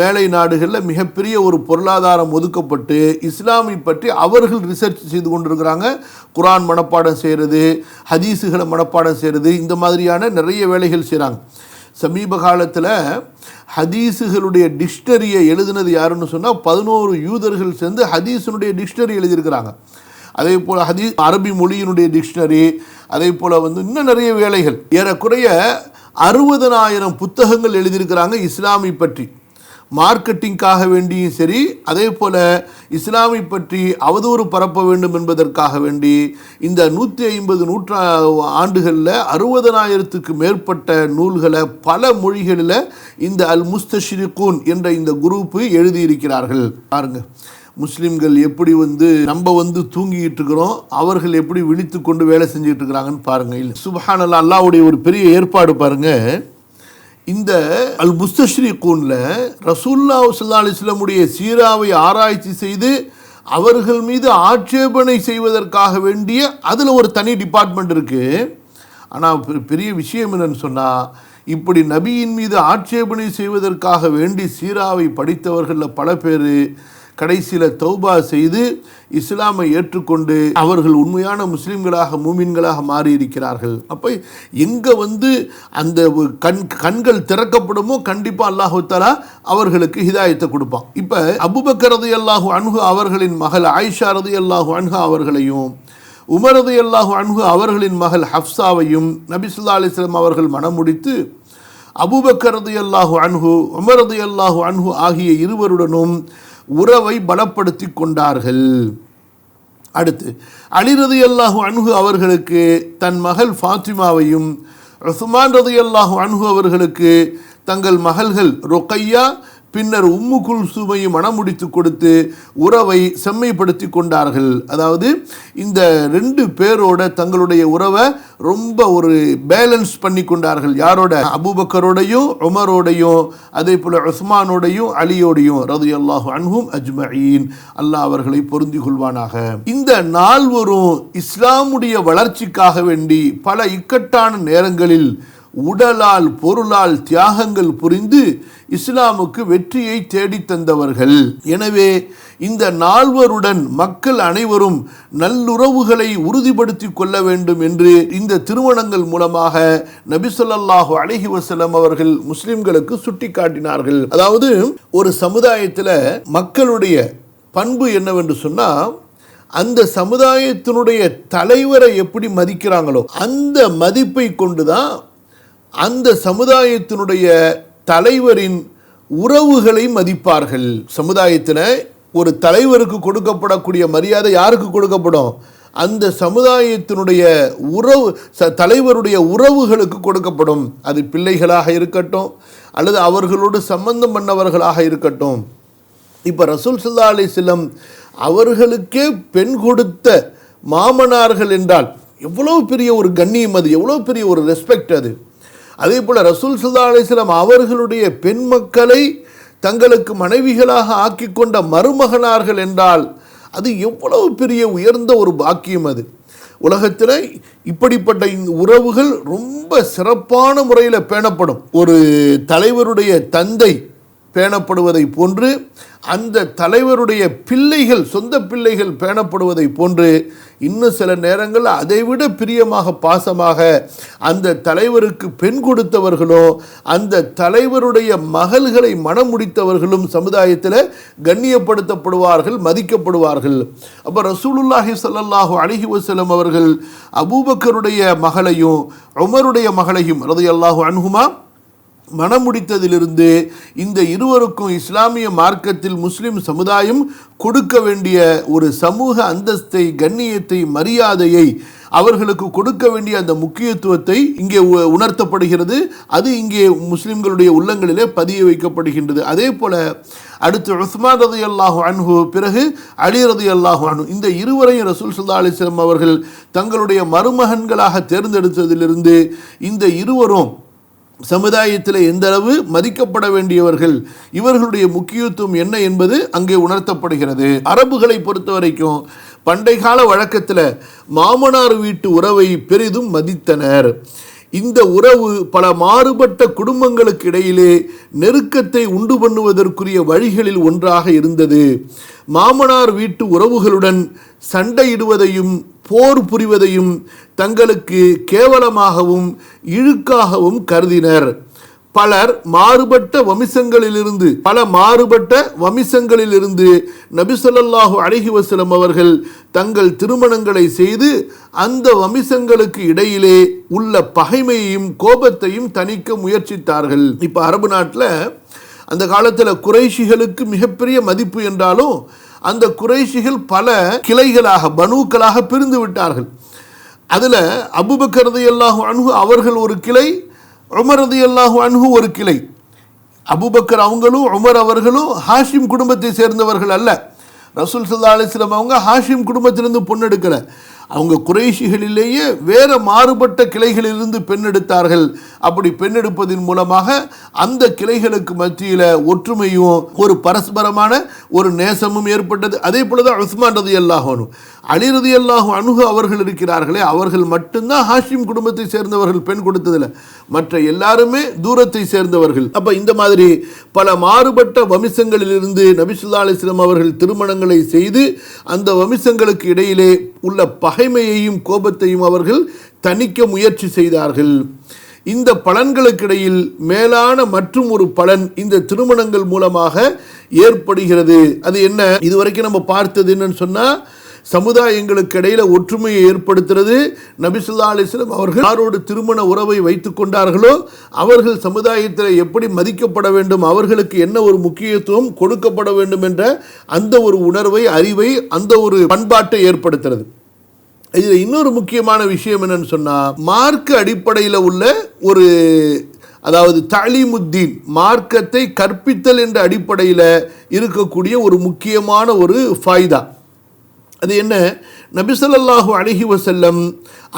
மேலை நாடுகளில் மிகப்பெரிய ஒரு பொருளாதாரம் ஒதுக்கப்பட்டு இஸ்லாமை பற்றி அவர்கள் ரிசர்ச் செய்து கொண்டிருக்கிறாங்க. குரான் மனப்பாடம் செய்கிறது, ஹதீஸுகளை மனப்பாடம் செய்கிறது, இந்த மாதிரியான நிறைய வேலைகள் செய்கிறாங்க. சமீப காலத்தில் ஹதீஸுகளுடைய டிக்ஷனரியை எழுதினது யாருன்னு சொன்னால் 11 யூதர்கள் சேர்ந்து ஹதீஸினுடைய டிக்ஷனரி எழுதியிருக்கிறாங்க. அதே போல் அரபி மொழியினுடைய டிக்ஷனரி, அதே போல் இன்னும் நிறைய வேலைகள். ஏறக்குறைய 60,000 புத்தகங்கள் எழுதியிருக்கிறாங்க இஸ்லாமை பற்றி. மார்க்கெட்டிங்காக வேண்டியும் சரி, அதே போல் இஸ்லாமை பற்றி அவதூறு பரப்ப வேண்டும் என்பதற்காக வேண்டி இந்த 150 ஆண்டுகளில் 60,000க்கு மேற்பட்ட நூல்களை பல மொழிகளில் இந்த அல் முஸ்தஷ்ரிகூன் என்ற இந்த குரூப்பு எழுதியிருக்கிறார்கள். பாருங்க, முஸ்லீம்கள் எப்படி நம்ம தூங்கிட்டு இருக்கிறோம், அவர்கள் எப்படி விழித்து கொண்டு வேலை செஞ்சுட்டு இருக்கிறாங்கன்னு பாருங்க. இல்லை சுப்ஹானல்லாஹ், அல்லாஹ்வுடைய ஒரு பெரிய ஏற்பாடு பாருங்க. இந்த அல் முஸ்தஷ்ரிகூன்ல ரசூலுல்லாஹி ஸல்லல்லாஹு அலைஹி வஸல்லம் சீராவை ஆராய்ச்சி செய்து அவர்கள் மீது ஆட்சேபனை செய்வதற்காக வேண்டிய அதில் ஒரு தனி டிபார்ட்மெண்ட் இருக்குது. ஆனால் பெரிய விஷயம் என்னன்னு சொன்னால், இப்படி நபியின் மீது ஆட்சேபனை செய்வதற்காக வேண்டி சீராவை படித்தவர்களில் பல பேர் கடைசியில் தௌபா செய்து இஸ்லாமை ஏற்றுக்கொண்டு அவர்கள் உண்மையான முஸ்லிம்களாக மூமின்களாக மாறி இருக்கிறார்கள். அப்போ எங்கே அந்த கண்கள் திறக்கப்படுமோ கண்டிப்பாக அல்லாஹு தஆலா அவர்களுக்கு ஹிதாயத்தை கொடுப்பான். இப்போ அபூபக்கர் ரலியல்லாஹு அன்ஹு அவர்களின் மகள் ஆயிஷா ரலியல்லாஹு அன்ஹா அவர்களையும் உமர் ரலியல்லாஹு அன்ஹு அவர்களின் மகள் ஹப்சாவையும் நபி ஸல்லல்லாஹு அலைஹி வஸல்லம் அவர்கள் மணமுடித்து அபூபக்கர் ரலியல்லாஹு அன்ஹு உமர் ரலியல்லாஹு அன்ஹு ஆகிய இருவருடனும் உறவை பலப்படுத்தி கொண்டார்கள். அடுத்து அலி ரலியல்லாஹு அன்ஹு அவர்களுக்கு தன் மகள் ஃபாத்திமாவையும் உஸ்மான் ரலியல்லாஹு அன்ஹு அவர்களுக்கு தங்கள் மகள்கள் ருக்கையா பின்னர் உம்மு குல்சூமையும் மணமுடித்து கொடுத்து உறவை செம்மைப்படுத்தி கொண்டார்கள். அதாவது இந்த ரெண்டு பேரோட தங்களுடைய உறவை ரொம்ப ஒரு பேலன்ஸ் பண்ணி கொண்டார்கள். யாரோட? அபூபக்கரோடையும் உமரோடையும் அதே போல உஸ்மானோடையும் அலியோடையும் ரலியல்லாஹு அன்ஹும் அஜ்மஈன். அல்லாஹ் அவர்களை பொருந்தி கொள்வானாக. இந்த நால்வரும் இஸ்லாமுடைய வளர்ச்சிக்காக வேண்டி பல இக்கட்டான நேரங்களில் உடலால் பொருளால் தியாகங்கள் புரிந்து இஸ்லாமுக்கு வெற்றியை தேடித் தந்தவர்கள். எனவே இந்த நால்வருடன் மக்கள் அனைவரும் நல்லுறவுகளை உறுதிப்படுத்தி கொள்ள வேண்டும் என்று இந்த திருமணங்கள் மூலமாக நபி ஸல்லல்லாஹு அலைஹி வஸல்லம் அவர்கள் முஸ்லிம்களுக்கு சுட்டிக்காட்டினார்கள். அதாவது ஒரு சமுதாயத்தில் மக்களுடைய பண்பு என்னவென்று சொன்னால், அந்த சமுதாயத்தினுடைய தலைவரை எப்படி மதிக்கிறாங்களோ அந்த மதிப்பை கொண்டுதான் அந்த சமுதாயத்தினுடைய தலைவரின் உறவுகளை மதிப்பார்கள். சமுதாயத்தில் ஒரு தலைவருக்கு கொடுக்கப்படக்கூடிய மரியாதை யாருக்கு கொடுக்கப்படும்? அந்த சமுதாயத்தினுடைய தலைவருடைய உறவுகளுக்கு கொடுக்கப்படும். அது பிள்ளைகளாக இருக்கட்டும் அல்லது அவர்களோடு சம்பந்தம் பண்ணவர்களாக இருக்கட்டும். இப்போ ரசூல் ஸல்லல்லாஹு அலைஹி வஸல்லம் அவர்களுக்கே பெண் கொடுத்த மாமனார்கள் என்றால் எவ்வளோ பெரிய ஒரு கண்ணியம், அது எவ்வளோ பெரிய ஒரு ரெஸ்பெக்ட் அது. அதே போல் ரசூல் ஸல்லல்லாஹு அலைஹி வஸல்லம் அவர்களுடைய பெண் மக்களை தங்களுக்கு மனைவிகளாக ஆக்கி கொண்ட மருமகனார்கள் என்றால் அது எவ்வளவு பெரிய உயர்ந்த ஒரு பாக்கியம். அது உலகத்தில் இப்படிப்பட்ட இந்த உறவுகள் ரொம்ப சிறப்பான முறையில் பேணப்படும். ஒரு தலைவருடைய தந்தை பேணப்படுவதை போன்று அந்த தலைவருடைய பிள்ளைகள், சொந்த பிள்ளைகள் பேணப்படுவதை போன்று இன்னும் சில நேரங்கள் அதைவிட பிரியமாக பாசமாக அந்த தலைவருக்கு பெண் கொடுத்தவர்களோ அந்த தலைவருடைய மகள்களை மணம் முடித்தவர்களும் சமுதாயத்தில் கண்ணியப்படுத்தப்படுவார்கள், மதிக்கப்படுவார்கள். அப்போ ரசூலுல்லாஹி ஸல்லல்லாஹு அலைஹி வஸல்லம் அவர்கள் அபூபக்கருடைய மகளையும் உமருடைய மகளையும் ரலியல்லாஹு அன்ஹுமா மணமுடித்ததிலிருந்து இந்த இருவருக்கும் இஸ்லாமிய மார்க்கத்தில் முஸ்லிம் சமுதாயம் கொடுக்க வேண்டிய ஒரு சமூக அந்தஸ்தை, கண்ணியத்தை, மரியாதையை, அவர்களுக்கு கொடுக்க வேண்டிய அந்த முக்கியத்துவத்தை இங்கே உணர்த்தப்படுகிறது. அது இங்கே முஸ்லிம்களுடைய உள்ளங்களிலே பதிய வைக்கப்படுகின்றது. அதே போல அடுத்து உஸ்மான் ரலியல்லாஹு அன்ஹு, பிறகு அலி ரலியல்லாஹு அன்ஹு, இந்த இருவரையும் ரசூல் ஸல்லல்லாஹு அலைஹி வஸல்லம் அவர்கள் தங்களுடைய மருமகன்களாக தேர்ந்தெடுத்ததிலிருந்து இந்த இருவரும் சமுதாயத்தில் எந்த அளவு மதிக்கப்பட வேண்டியவர்கள், இவர்களுடைய முக்கியத்துவம் என்ன என்பது அங்கே உணர்த்தப்படுகிறது. அரபுகளை பொறுத்த வரைக்கும் பண்டை கால வழக்கத்தில் மாமனார் வீட்டு உறவை பெரிதும் மதித்தனர். இந்த உறவு பல மாறுபட்ட குடும்பங்களுக்கு இடையிலே நெருக்கத்தை உண்டு பண்ணுவதற்குரிய வழிகளில் ஒன்றாக இருந்தது. மாமனார் வீட்டு உறவுகளுடன் சண்டையிடுவதையும் போர் புரிவதையும் தங்களுக்கு கேவலமாகவும் இழுக்காகவும் கருதினர். பல மாறுபட்ட வம்சங்களிலிருந்து நபி ஸல்லல்லாஹு அலைஹி வஸல்லம் அவர்கள் தங்கள் திருமணங்களை செய்து அந்த வம்சங்களுக்கு இடையிலே உள்ள பகைமையையும் கோபத்தையும் தணிக்க முயற்சித்தார்கள். இப்போ அரபு நாட்டில் அந்த காலத்தில் குறைஷிகளுக்கு மிகப்பெரிய மதிப்பு என்றாலும் அந்த குறைஷிகள் பல கிளைகளாக, பனூக்களாக பிரிந்து விட்டார்கள். அதில் அபூபக்கர் ரலியல்லாஹு அன்ஹு அவர்கள் ஒரு கிளை, உமர் ரலியல்லாஹு அன்ஹு ஒரு கிளை. அபூபக்கர் அவங்களும் உமர் அவர்களும் ஹாஷிம் குடும்பத்தை சேர்ந்தவர்கள் அல்ல. ரசூல் ஸல்லல்லாஹு அலைஹி வஸல்லம் அவங்க ஹாஷிம் குடும்பத்திலிருந்து பொண்ணெடுக்கலை. அவங்க குறைஷிகளிலேயே வேற மாறுபட்ட கிளைகளிலிருந்து பெண் எடுத்தார்கள். அப்படி பெண் எடுப்பதன் மூலமாக அந்த கிளைகளுக்கு மத்தியில் ஒற்றுமையும் ஒரு பரஸ்பரமான ஒரு நேசமும் ஏற்பட்டது. அதே போலதான் உஸ்மான் ரலியல்லாஹு அன்ஹு, அலி ரலியல்லாஹு அன்ஹு அவர்கள் இருக்கிறார்களே, அவர்கள் மட்டும்தான் ஹாஷிம் குடும்பத்தை சேர்ந்தவர்கள் பெண் கொடுத்ததில்லை, மற்ற எல்லாருமே தூரத்தை சேர்ந்தவர்கள். அப்ப இந்த மாதிரி பல மாறுபட்ட வம்சங்களிலிருந்து நபி ஸல்லல்லாஹு அலைஹி வஸல்லம் அவர்கள் திருமணங்களை செய்து அந்த வம்சங்களுக்கு இடையிலே உள்ள பகைமையையும் கோபத்தையும் அவர்கள் தணிக்க முயற்சி செய்தார்கள். இந்த பலன்களுக்கிடையில் மேலான மற்றும் ஒரு பலன் இந்த திருமணங்கள் மூலமாக ஏற்படுகிறது. அது என்ன? இதுவரைக்கும் நம்ம பார்த்தது என்னன்னு சொன்னா, சமுதாயங்களுக்கு இடையில ஒற்றுமையை ஏற்படுத்துறது. நபி ஸல்லல்லாஹு அலைஹி வஸல்லம் அவர்கள் யாரோடு திருமண உறவை வைத்துக் கொண்டார்களோ அவர்கள் சமுதாயத்தில் எப்படி மதிக்கப்பட வேண்டும், அவர்களுக்கு என்ன ஒரு முக்கியத்துவம் கொடுக்கப்பட வேண்டும் என்ற அந்த ஒரு உணர்வை, அறிவை, அந்த ஒரு பண்பாட்டை ஏற்படுத்துறது. இதில் இன்னொரு முக்கியமான விஷயம் என்னன்னு சொன்னால், மார்க்க அடிப்படையில் உள்ள ஒரு, அதாவது தலீமுத்தீன், மார்க்கத்தை கற்பித்தல் என்ற அடிப்படையில் இருக்கக்கூடிய ஒரு முக்கியமான ஒரு ஃபாய்தா. அது என்ன? நபி ஸல்லல்லாஹு அலைஹி வஸல்லம்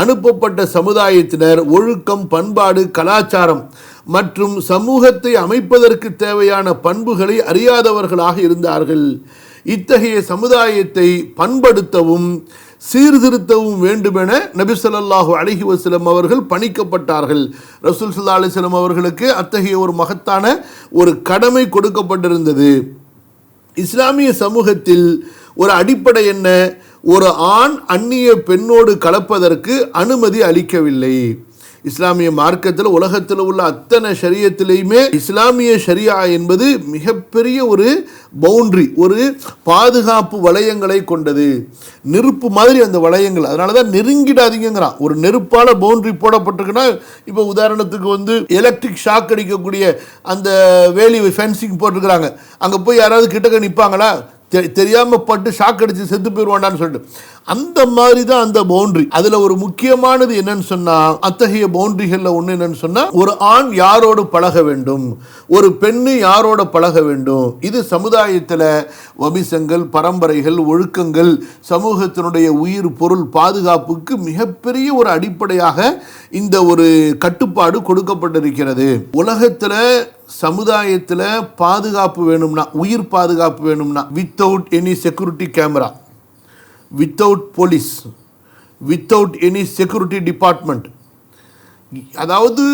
அனுப்பப்பட்ட சமுதாயத்தினர் ஒழுக்கம், பண்பாடு, கலாச்சாரம் மற்றும் சமூகத்தை அமைப்பதற்கு தேவையான பண்புகளை அறியாதவர்களாக இருந்தார்கள். இத்தகைய சமுதாயத்தை பண்படுத்தவும் சீர்திருத்தவும் வேண்டுமென நபி ஸல்லல்லாஹு அலைஹி வஸல்லம் அவர்கள் பணிக்கப்பட்டார்கள். ரசூல் ஸல்லல்லாஹு அலைஹி வஸல்லம் அவர்களுக்கு அத்தகைய ஒரு மகத்தான ஒரு கடமை கொடுக்கப்பட்டிருந்தது. இஸ்லாமிய சமூகத்தில் ஒரு அடிப்படை என்ன? ஒரு ஆண் அந்நிய பெண்ணோடு கலப்பதற்கு அனுமதி அளிக்கவில்லை. இஸ்லாமிய மார்க்கத்தில் உலகத்தில் உள்ள அத்தனை ஷரியத்திலையுமே இஸ்லாமிய ஷரியா என்பது மிகப்பெரிய ஒரு பவுண்டரி, ஒரு பாதுகாப்பு வளையங்களை கொண்டது. நெருப்பு மாதிரி அந்த வளையங்கள், அதனால தான் நெருங்கிடாதீங்கிறான். ஒரு நெருப்பால் பவுண்டரி போடப்பட்டிருக்குன்னா, இப்போ உதாரணத்துக்கு எலக்ட்ரிக் ஷாக் அடிக்கக்கூடிய அந்த வேலி ஃபென்சிங் போட்டிருக்கிறாங்க, அங்கே போய் யாராவது கிட்டக்க நிற்பாங்களா? தெரியாமல் பட்டு ஷாக் அடித்து செத்து போயிடுவாண்டான்னு சொல்லிட்டு, அந்த மாதிரி தான் அந்த பவுண்டரி. அதில் ஒரு முக்கியமானது என்னன்னு சொன்னால், அத்தகைய பவுண்டரிகளில் ஒன்று என்னன்னு சொன்னால், ஒரு ஆண் யாரோடு பழக வேண்டும், ஒரு பெண்ணு யாரோட பழக வேண்டும். இது சமுதாயத்தில் வம்சங்கள், பரம்பரைகள், ஒழுக்கங்கள், சமூகத்தினுடைய உயிர் பொருள் பாதுகாப்புக்கு மிகப்பெரிய ஒரு அடிப்படையாக இந்த ஒரு கட்டுப்பாடு கொடுக்கப்பட்டிருக்கிறது. உலகத்தில் சமுதாயத்தில் பாதுகாப்பு வேணும்னா, உயிர் பாதுகாப்பு வேணும்னா, without any security camera, without police, without any security department, அதாவது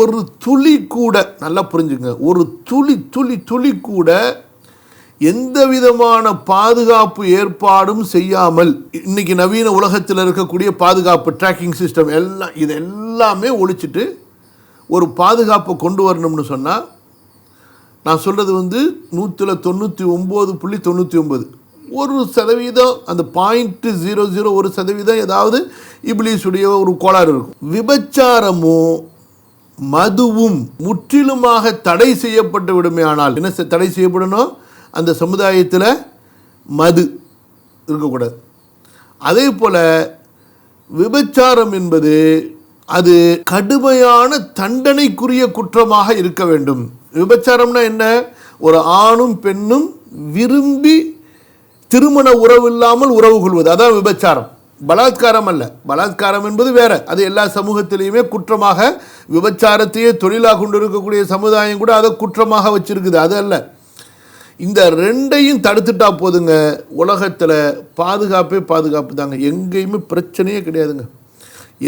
ஒரு துளி கூட, நல்லா புரிஞ்சுங்க, ஒரு துளி துளி துளி கூட எந்த விதமான பாதுகாப்பு ஏற்பாடும் செய்யாமல், இன்னைக்கு நவீன உலகத்தில் இருக்கக்கூடிய பாதுகாப்பு ட்ராக்கிங் சிஸ்டம் எல்லாம், இது எல்லாமே ஒழிச்சிட்டு ஒரு பாதுகாப்பை கொண்டு வரணும்னு சொன்னால், நான் சொல்கிறது 199.99, 1% அந்த 0.00 ஏதாவது இப்லீஸுடைய ஒரு கோளாறு இருக்கும். விபச்சாரமும் மதுவும் முற்றிலுமாக தடை செய்யப்பட்டு விடுமே. ஆனால் என்ன தடை செய்யப்படணும்? அந்த சமுதாயத்தில் மது இருக்கக்கூடாது. அதே போல் விபச்சாரம் என்பது அது கடுமையான தண்டனைக்குரிய குற்றமாக இருக்க வேண்டும். விபச்சாரம்னா என்ன? ஒரு ஆணும் பெண்ணும் விரும்பி திருமண உறவு இல்லாமல் உறவு கொள்வது, அதான் விபச்சாரம். பலாத்காரம் அல்ல. பலாத்காரம் என்பது வேற, அது எல்லா சமூகத்திலையுமே குற்றமாக, விபச்சாரத்தையே தொழிலாக கொண்டு இருக்கக்கூடிய சமுதாயம் கூட அதை குற்றமாக வச்சிருக்குது, அது அல்ல. இந்த ரெண்டையும் தடுத்துட்டா போதுங்க, உலகத்தில் பாதுகாப்பே பாதுகாப்பு தாங்க. எங்கேயுமே பிரச்சனையே கிடையாதுங்க.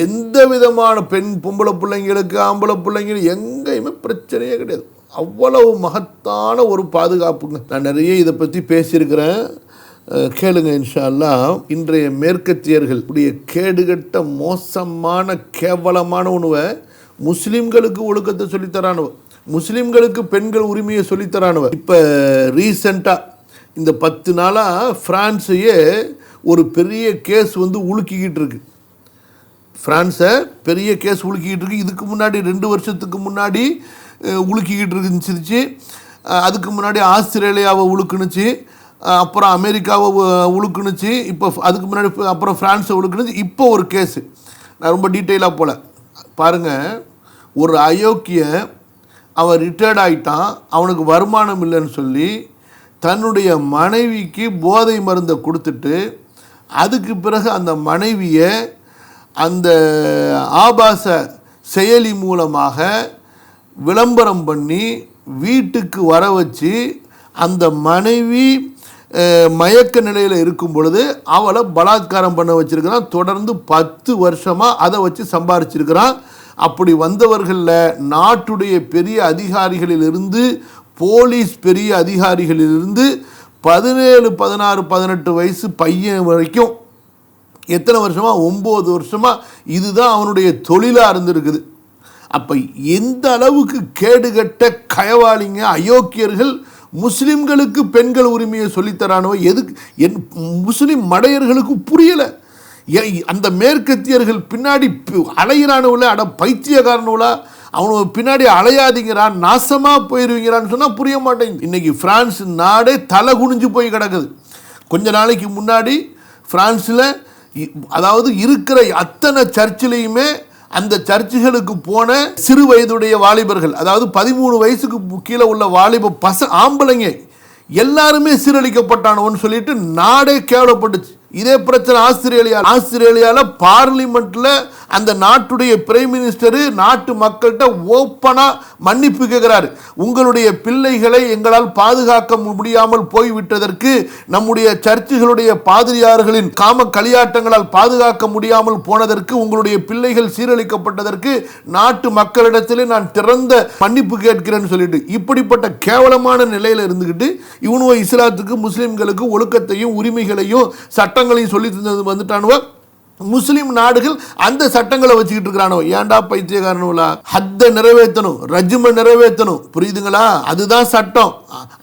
எந்த விதமான பொம்பளை பிள்ளைங்களுக்கு, ஆம்பளை பிள்ளைங்களுக்கு எங்கேயுமே பிரச்சனையே கிடையாது. அவ்வளவு மகத்தான ஒரு பாதுகாப்புங்க. நான் நிறைய இதை பற்றி பேசியிருக்கிறேன், கேளுங்க இன்ஷா அல்லாஹ். இன்றைய மேற்கத்தியர்கள் உடைய கேடுகட்ட மோசமான கேவலமான உணவை முஸ்லீம்களுக்கு ஒழுக்கத்தை சொல்லித்தரானவ, முஸ்லீம்களுக்கு பெண்கள் உரிமையை சொல்லித்தரானவ. இப்போ ரீசெண்டாக இந்த 10 நாளாக ஃப்ரான்ஸையே ஒரு பெரிய கேஸ் உலுக்கிக்கிட்டு இருக்கு. ஃப்ரான்ஸை பெரிய கேஸ் உலுக்கிக்கிட்டு இருக்கு. இதுக்கு முன்னாடி 2 வருஷத்துக்கு முன்னாடி உலுக்கிக்கிட்டு இருந்துச்சு. அதுக்கு முன்னாடி ஆஸ்திரேலியாவை உலுக்குனுச்சு, அப்புறம் அமெரிக்காவை உலுக்குனுச்சு, இப்போ அதுக்கு முன்னாடி அப்புறம் ஃப்ரான்ஸை உலுக்குனுச்சு. இப்போ ஒரு கேஸு, நான் ரொம்ப டீட்டெயிலாக போல பாருங்கள். ஒரு அயோக்கிய, அவன் ரிட்டையர்ட் ஆகிட்டான், அவனுக்கு வருமானம் இல்லைன்னு சொல்லி தன்னுடைய மனைவிக்கு போதை மருந்தை கொடுத்துட்டு அதுக்கு பிறகு அந்த மனைவியை அந்த ஆபாச செயலி மூலமாக விளம்பரம் பண்ணி வீட்டுக்கு வர வச்சு அந்த மனைவி மயக்க நிலையில் இருக்கும் பொழுது அவளை பலாத்காரம் பண்ண வச்சிருக்கிறான். தொடர்ந்து 10 வருஷமாக அதை வச்சு சம்பாரிச்சிருக்கிறான். அப்படி வந்தவர்களில் நாட்டுடைய பெரிய அதிகாரிகளிலிருந்து, போலீஸ் பெரிய அதிகாரிகளிலிருந்து 17, 16, 18 வயசு பையன் வரைக்கும் எத்தனை வருஷமாக, 9 வருஷமாக இதுதான் அவனுடைய தொழிலாக இருந்திருக்குது. அப்போ எந்த அளவுக்கு கேடுகட்ட கயவாளிங்க அயோக்கியர்கள் முஸ்லிம்களுக்கு பெண்கள் உரிமையை சொல்லித்தரானோ, எதுக்கு முஸ்லிம் மடையர்களுக்கு புரியலை. அந்த மேற்கத்தியர்கள் பின்னாடி அலையிறானவுல, பைத்தியக்காரனவுல, அவனு பின்னாடி அலையாதீங்கிறான், நாசமாக போயிடுவீங்கிறான்னு சொன்னால் புரிய மாட்டேங்குது. இன்றைக்கி பிரான்ஸ் நாடே தலை குனிஞ்சு போய் கிடக்குது. கொஞ்ச நாளைக்கு முன்னாடி பிரான்ஸில் அதாவது இருக்கிற அத்தனை சர்ச்சிலையுமே அந்த சர்ச்சுகளுக்கு போன சிறு வயதுடைய வாலிபர்கள், அதாவது 13 வயசுக்கு கீழே உள்ள வாலிப ஆம்பளைங்க எல்லாருமே சீரழிக்கப்பட்டானோன்னு சொல்லிட்டு நாடே கேவலப்பட்டுச்சு. இதே பிரச்சனை ஆஸ்திரேலியாவில் பார்லிமெண்ட்டில் அந்த நாட்டுடைய பிரைம் மினிஸ்டரு நாட்டு மக்கள்கிட்ட ஓப்பனாக மன்னிப்பு கேட்குறாரு. உங்களுடைய பிள்ளைகளை எங்களால் பாதுகாக்க முடியாமல் போய்விட்டதற்கு, நம்முடைய சர்ச்சுகளுடைய பாதிரியார்களின் காம களியாட்டங்களால் பாதுகாக்க முடியாமல் போனதற்கு, உங்களுடைய பிள்ளைகள் சீரழிக்கப்பட்டதற்கு நாட்டு மக்களிடத்திலே நான் திறந்த மன்னிப்பு கேட்கிறேன்னு சொல்லிட்டு, இப்படிப்பட்ட கேவலமான நிலையில் இருந்துக்கிட்டு இவனுவோ இஸ்லாத்துக்கு முஸ்லிம்களுக்கு ஒழுக்கத்தையும் உரிமைகளையும் சட்டங்களையும் சொல்லி தந்தது வந்துட்டானுவோ. முஸ்லிம் நாடுகள் அந்த சட்டங்களை வச்சுக்கிட்டு இருக்கிறானோ. ஏன்டா பைத்தியக்காரனுங்களா? ஹத்தை நிறைவேற்றணும், ரஜ்ம நிறைவேற்றணும், புரியுதுங்களா? அதுதான் சட்டம்,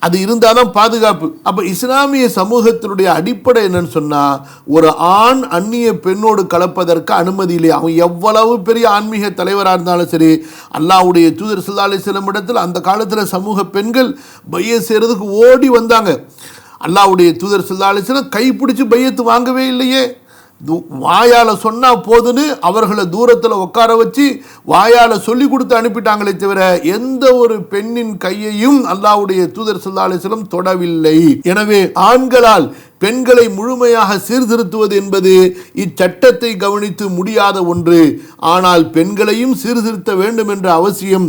அது இருந்தால் தான் பாதுகாப்பு. அப்போ இஸ்லாமிய சமூகத்தினுடைய அடிப்படை என்னன்னு சொன்னால், ஒரு ஆண் அந்நிய பெண்ணோடு கலப்பதற்கு அனுமதி இல்லை. அவன் எவ்வளவு பெரிய ஆன்மீக தலைவராக இருந்தாலும் சரி. அல்லாஹ்வுடைய தூதர் ஸல்லல்லாஹு அலைஹி வஸல்லம் இடத்தில் அந்த காலத்தில் சமூக பெண்கள் பையத் செய்கிறதுக்கு ஓடி வந்தாங்க. அல்லாஹ்வுடைய தூதர் ஸல்லல்லாஹு அலைஹி வஸல்லம் கைப்பிடிச்சு பையத்து வாங்கவே இல்லையே. வாயால் சொன்னால் போதுன்னு அவர்களை தூரத்தில் உட்கார வச்சு வாயால் சொல்லி கொடுத்து அனுப்பிட்டாங்களே தவிர எந்த ஒரு பெண்ணின் கையையும் அல்லாஹ்வுடைய தூதர் ஸல்லல்லாஹு அலைஹி வஸல்லம் தொடவில்லை. எனவே ஆண்களால் பெண்களை முழுமையாக சீர்திருத்துவது என்பது இச்சட்டத்தை கவனித்து முடியாத ஒன்று. ஆனால் பெண்களையும் சீர்திருத்த வேண்டும் என்ற அவசியம்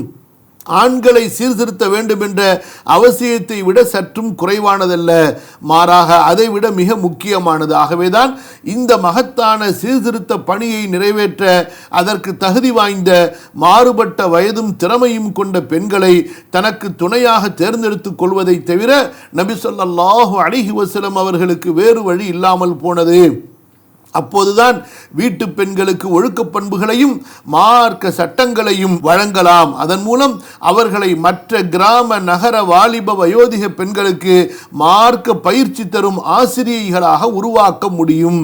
ஆண்களை சீர்திருத்த வேண்டும் என்ற அவசியத்தை விட சற்றும் குறைவானதல்ல, மாறாக அதை விட மிக முக்கியமானது. ஆகவேதான் இந்த மகத்தான சீர்திருத்த பணியை நிறைவேற்ற அதற்கு தகுதி வாய்ந்த மாறுபட்ட வயதும் திறமையும் கொண்ட பெண்களை தனக்கு துணையாக தேர்ந்தெடுத்துக் கொள்வதை தவிர நபி ஸல்லல்லாஹு அலைஹி வஸல்லம் அவர்களுக்கு வேறு வழி இல்லாமல் போனது. அப்போதுதான் வீட்டு பெண்களுக்கு ஒழுக்க பண்புகளையும் மார்க்க சட்டங்களையும் வழங்கலாம். அதன் மூலம் அவர்களை மற்ற கிராம நகர வாலிப வயோதிக பெண்களுக்கு மார்க்க பயிற்சி தரும் ஆசிரியைகளாக உருவாக்க முடியும்.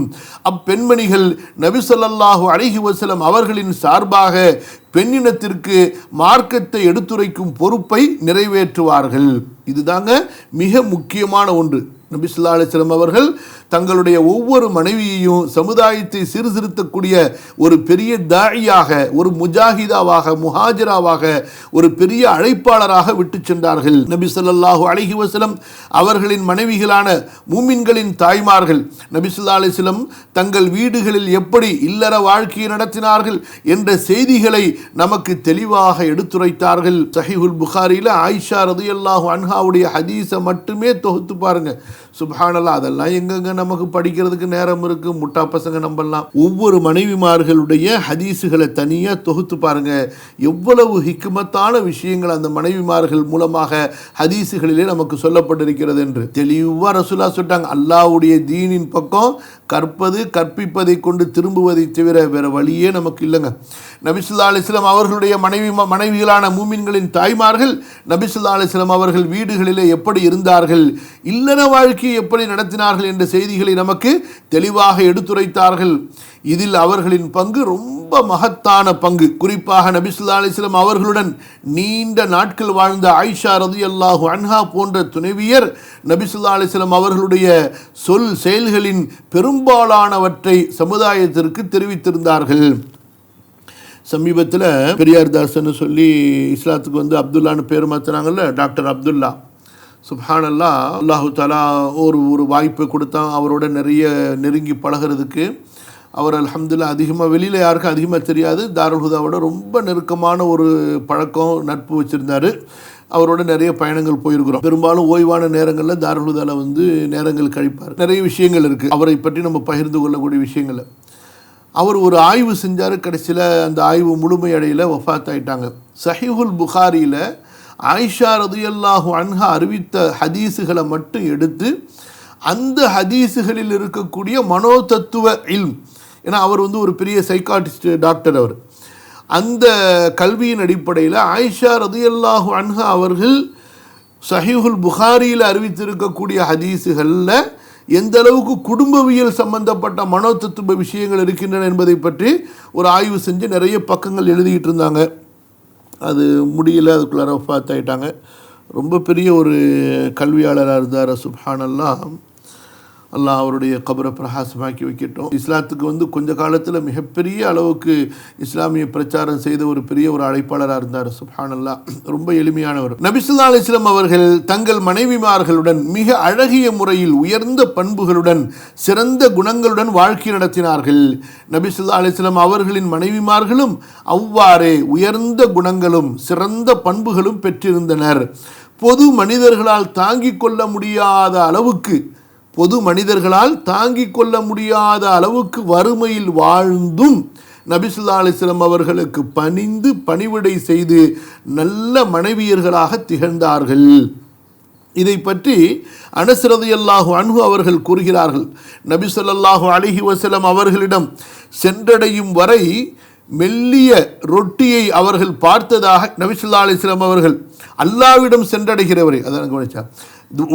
அப்பெண்மணிகள் நபி ஸல்லல்லாஹு அலைஹி வஸல்லம் அவர்களின் சார்பாக பெண்ணினத்திற்கு மார்க்கத்தை எடுத்துரைக்கும் பொறுப்பை நிறைவேற்றுவார்கள். இதுதாங்க மிக முக்கியமான ஒன்று. நபி ஸல்லல்லாஹு அலைஹி வஸல்லம் அவர்கள் தங்களுடைய ஒவ்வொரு மனைவியையும் சமுதாயத்தை சீர்திருத்தக்கூடிய ஒரு பெரிய தாயியாக, ஒரு முஜாஹிதாவாக, முஹாஜிராவாக, ஒரு பெரிய அழைப்பாளராக விட்டு சென்றார்கள். நபி ஸல்லல்லாஹு அலைஹி வஸல்லம் அவர்களின் மனைவிகளான மூமின்களின் தாய்மார்கள் நபி ஸல்லல்லாஹு அலைஹி வஸல்லம் தங்கள் வீடுகளில் எப்படி இல்லற வாழ்க்கையை நடத்தினார்கள் என்ற செய்திகளை நமக்கு தெளிவாக எடுத்துரைத்தார்கள். சஹீஹுல் புகாரியில் ஆயிஷா ரலியல்லாஹு அன்ஹாவுடைய ஹதீஸை மட்டுமே தொகுத்து பாருங்க. சுப்ஹானல்லாஹ், அதெல்லாம் எங்கெங்க நமக்கு படிக்கிறதுக்கு நேரம் இருக்கு? முட்டா பசங்க நம்பலாம். ஒவ்வொரு மனைவிமார்களுடைய ஹதீஸுகளை தனியாக தொகுத்து பாருங்க. எவ்வளவு ஹிக்மத்தான விஷயங்கள் அந்த மனைவிமார்கள் மூலமாக ஹதீஸுகளிலே நமக்கு சொல்லப்பட்டிருக்கிறது என்று தெளிவாக ரசூலுல்லாஹ் சொல்லிட்டாங்க. அல்லாஹ்வுடைய தீனின் பக்கம் கற்பிப்பதை கொண்டு திரும்புவதை தவிர வேற வழியே நமக்கு இல்லைங்க. நபி ஸல்லல்லாஹு அலைஹி வஸல்லம் அவர்களுடைய மனைவிகளான மூமின்களின் தாய்மார்கள் நபி ஸல்லல்லாஹு அலைஹி வஸல்லம் அவர்கள் வீடுகளிலே எப்படி இருந்தார்கள், இல்லற வாழ்க்கையை எப்படி நடத்தினார்கள் என்ற செய்திகளை நமக்கு தெளிவாக எடுத்துரைத்தார்கள். இதில் அவர்களின் பங்கு ரொம்ப மகத்தான பங்கு. குறிப்பாக நபி ஸல்லல்லாஹு அலைஹி வஸல்லம் அவர்களுடன் நீண்ட நாட்கள் வாழ்ந்த ஆயிஷா ரலியல்லாஹு அன்ஹா போன்ற துணைவியர் நபி ஸல்லல்லாஹு அலைஹி வஸல்லம் அவர்களுடைய சொல் செயல்களின் பெரும்பாலானவற்றை சமுதாயத்திற்கு தெரிவித்திருந்தார்கள். சமீபத்தில் பெரியார் தாசன்னு சொல்லி இஸ்லாத்துக்கு அப்துல்லான்னு பேர் மாற்றினாங்கல்ல, டாக்டர் அப்துல்லா. சுப்ஹானல்லாஹ். அல்லாஹு தஆலா ஒரு வாய்ப்பை கொடுத்தான் அவரோட நிறைய நெருங்கி பழகிறதுக்கு. அவர் அல்ஹம்துலில்லாஹ் அதிகமாக வெளியில் யாருக்கும் அதிகமாக தெரியாது, தாருல் ஹுதாவோட ரொம்ப நெருக்கமான ஒரு பழக்கம் நட்பு வச்சுருந்தார். அவரோட நிறைய பயணங்கள் போயிருக்கிறோம். பெரும்பாலும் ஓய்வான நேரங்களில் தாருல் ஹுதாவில் நேரங்கள் கழிப்பார். நிறைய விஷயங்கள் இருக்குது அவரை பற்றி நம்ம பகிர்ந்து கொள்ளக்கூடிய விஷயங்கள். அவர் ஒரு ஆய்வு செஞ்சார், கடைசியில் அந்த ஆய்வு முழுமையடையில் வஃபாத் ஆயிட்டாங்க. சஹீஹுல் புகாரியில் ஆயிஷா ரலியல்லாஹு அன்ஹா அறிவித்த ஹதீஸுகளை மட்டும் எடுத்து அந்த ஹதீஸுகளில் இருக்கக்கூடிய மனோதத்துவ இல்ம், ஏன்னா அவர் ஒரு பெரிய சைக்காட்டிஸ்ட் டாக்டர், அவர் அந்த கல்வியின் அடிப்படையில் ஆயிஷா ரலியல்லாஹு அன்ஹா அவர்கள் சஹீஹுல் புகாரியில் அறிவித்திருக்கக்கூடிய ஹதீஸுகளில் எந்த அளவுக்கு குடும்பவியல் சம்பந்தப்பட்ட மனோதத்துவ விஷயங்கள் இருக்கின்றன என்பதை பற்றி ஒரு ஆய்வு செஞ்சு நிறைய பக்கங்கள் எழுதிக்கிட்டு இருந்தாங்க. அது முடியல, அதுக்குள்ளார வஃபாத் ஆயிட்டாங்க. ரொம்ப பெரிய ஒரு கல்வியாளராக இருந்தார். சுப்ஹானல்லாஹ். அல்லாஹ் அவருடைய கபரை பிரகாசமாக்கி வைக்கட்டும். இஸ்லாத்துக்கு கொஞ்ச காலத்தில் மிகப்பெரிய அளவுக்கு இஸ்லாமிய பிரச்சாரம் செய்த ஒரு பெரிய ஒரு அழைப்பாளராக இருந்தார். சுப்ஹானல்லாஹ். ரொம்ப எளிமையானவர். நபி ஸல்லல்லாஹு அலைஹி வஸல்லம் அவர்கள் தங்கள் மனைவிமார்களுடன் மிக அழகிய முறையில் உயர்ந்த பண்புகளுடன் சிறந்த குணங்களுடன் வாழ்க்கை நடத்தினார்கள். நபி ஸல்லல்லாஹு அலைஹி வஸல்லம் அவர்களின் மனைவிமார்களும் அவ்வாறே உயர்ந்த குணங்களும் சிறந்த பண்புகளும் பெற்றிருந்தனர். பொது மனிதர்களால் தாங்கிக் கொள்ள முடியாத அளவுக்கு வறுமையில் வாழ்ந்தும் நபி ஸல்லல்லாஹு அலைஹி வஸல்லம் அவர்களுக்கு பணிந்து பணிவிடை செய்து நல்ல மனைவியர்களாக திகழ்ந்தார்கள். இதை பற்றி அனஸ் ரலியல்லாஹு அன்ஹு அவர்கள் கூறுகிறார்கள், நபி ஸல்லல்லாஹு அலைஹி வஸல்லம் அவர்களிடம் சென்றடையும் வரை மெல்லிய ரொட்டியை அவர்கள் பார்த்ததாக நபி ஸல்லல்லாஹு அலைஹி வஸல்லம் அவர்கள் அல்லாஹ்விடம் சென்றடைகிறவரை, அதான் கவனிச்சா,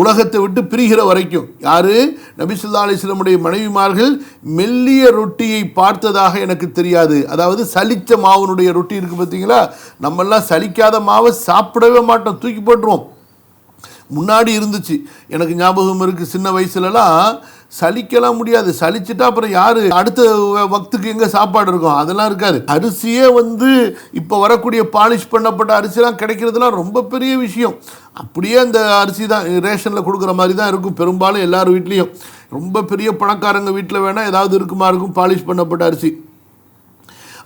உலகத்தை விட்டு பிரிகிற வரைக்கும் யாரு நபி ஸல்லல்லாஹு அலைஹி வஸல்லமுடைய மனைவிமார்கள் மெல்லிய ரொட்டியை பார்த்ததாக எனக்கு தெரியாது. அதாவது சலிச்ச மாவுனுடைய ரொட்டி இருக்குது பார்த்தீங்களா, நம்மெல்லாம் சலிக்காத மாவை சாப்பிடவே மாட்டோம், தூக்கி போட்டுருவோம். முன்னாடி இருந்துச்சு, எனக்கு ஞாபகம் இருக்குது, சின்ன வயசுலலாம் சலிக்கலாம் முடியாது. சலிச்சுட்டா அப்புறம் யார் அடுத்த வக்துக்கு எங்கே சாப்பாடு இருக்கும், அதெல்லாம் இருக்காது. அரிசியே இப்போ வரக்கூடிய பாலிஷ் பண்ணப்பட்ட அரிசிலாம் கிடைக்கிறதுலாம் ரொம்ப பெரிய விஷயம். அப்படியே அந்த அரிசி தான் ரேஷனில் கொடுக்குற மாதிரி தான் இருக்கும் பெரும்பாலும் எல்லார் வீட்லேயும். ரொம்ப பெரிய பணக்காரங்க வீட்டில் வேணால் ஏதாவது இருக்கும் பாலிஷ் பண்ணப்பட்ட அரிசி.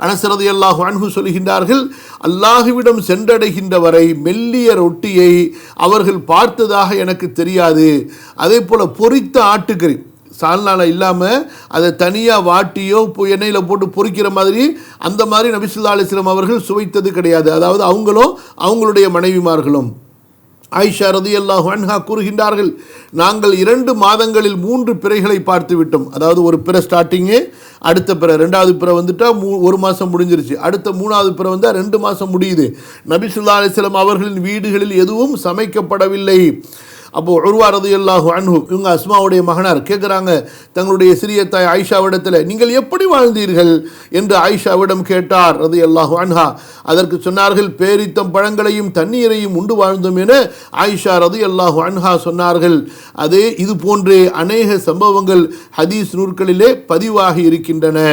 அனஸ் ரலியல்லாஹு அன்ஹு சொல்கின்றார்கள், அல்லாஹ்விடம் சென்றடைகின்ற வரை மெல்லிய ரொட்டியை அவர்கள் பார்த்ததாக எனக்கு தெரியாது. அதே போல் பொரித்த ஆட்டுக்கறி சால்னால இல்லாமல் அதை தனியாக வாட்டியோ எண்ணெயில் போட்டு பொரிக்கிற மாதிரி அந்த மாதிரி நபி ஸல்லல்லாஹு அலைஹி வஸல்லம் அவர்கள் சுவைத்தது கிடையாது. அதாவது அவங்களும் அவங்களுடைய மனைவிமார்களும். ஆயிஷா ரலியல்லாஹு அன்ஹா கூறுகின்றார்கள், நாங்கள் 2 மாதங்களில் 3 பிறைகளை பார்த்து விட்டோம். அதாவது ஒரு பிறை ஸ்டார்டிங்கு, அடுத்த பிறை, 2வது பிறை வந்துட்டால் 1 மாதம் முடிஞ்சிருச்சு, அடுத்த 3வது பிறை வந்தால் 2 மாதம் முடியுது. நபி ஸல்லல்லாஹு அலைஹி வஸல்லம் அவர்களின் வீடுகளில் எதுவும் சமைக்கப்படவில்லை. அப்போ உர்வா ரலியல்லாஹு அன்ஹு, இவங்க அஸ்மாவுடைய மகனார், கேட்குறாங்க தங்களுடைய சிறிய தாய் ஆயிஷாவிடத்தில், நீங்கள் எப்படி வாழ்ந்தீர்கள் என்று ஆயிஷாவிடம் கேட்டார் ரலியல்லாஹு அன்ஹா. அதற்கு சொன்னார்கள், பேரித்தம் பழங்களையும் தண்ணீரையும் உண்டு வாழ்ந்தோம் என ஆயிஷா ரலியல்லாஹு அன்ஹா சொன்னார்கள். அதே இது போன்றே அநேக சம்பவங்கள் ஹதீஸ் நூற்களிலே பதிவாகி இருக்கின்றன.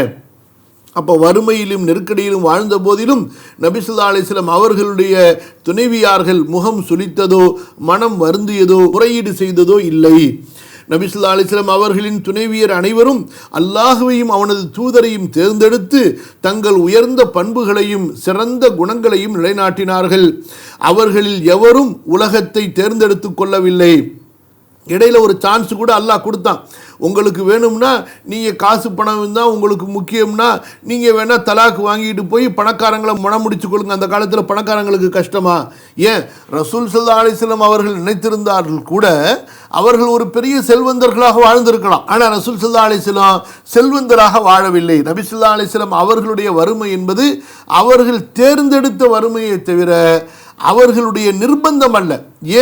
அப்போ வறுமையிலும் நெருக்கடியிலும் வாழ்ந்த போதிலும் நபி ஸல்லல்லாஹு அலைஹி வஸல்லம் அவர்களுடைய துணைவியார்கள் முகம் சுளித்ததோ மனம் வருந்தியதோ முறையீடு செய்ததோ இல்லை. நபி ஸல்லல்லாஹு அலைஹி வஸல்லம் அவர்களின் துணைவியர் அனைவரும் அல்லாஹ்வையும் அவனது தூதரையும் தேர்ந்தெடுத்து தங்கள் உயர்ந்த பண்புகளையும் சிறந்த குணங்களையும் நிலைநாட்டினார்கள். அவர்களில் எவரும் உலகத்தை தேர்ந்தெடுத்து கொள்ளவில்லை. இடையில் ஒரு சான்ஸ் கூட அல்லாஹ் கொடுத்தான். உங்களுக்கு வேணும்னா நீங்கள் காசு பணம் தான் உங்களுக்கு முக்கியம்னா நீங்கள் வேணால் தலாக்கு வாங்கிட்டு போய் பணக்காரங்களை மனம் முடிச்சு கொள்ளுங்க. அந்த காலத்தில் பணக்காரங்களுக்கு கஷ்டமா? ஏன் ரசூல் ஸல்லல்லாஹு அலைஹி வஸல்லம் அவர்கள் நினைத்திருந்தார்கள் கூட அவர்கள் ஒரு பெரிய செல்வந்தர்களாக வாழ்ந்திருக்கலாம். ஆனால் ரசூல் ஸல்லல்லாஹு அலைஹி வஸல்லம் செல்வந்தராக வாழவில்லை. நபி ஸல்லல்லாஹு அலைஹி வஸல்லம் அவர்களுடைய வறுமை என்பது அவர்கள் தேர்ந்தெடுத்த வறுமையை தவிர அவர்களுடைய நிர்பந்தம் அல்ல.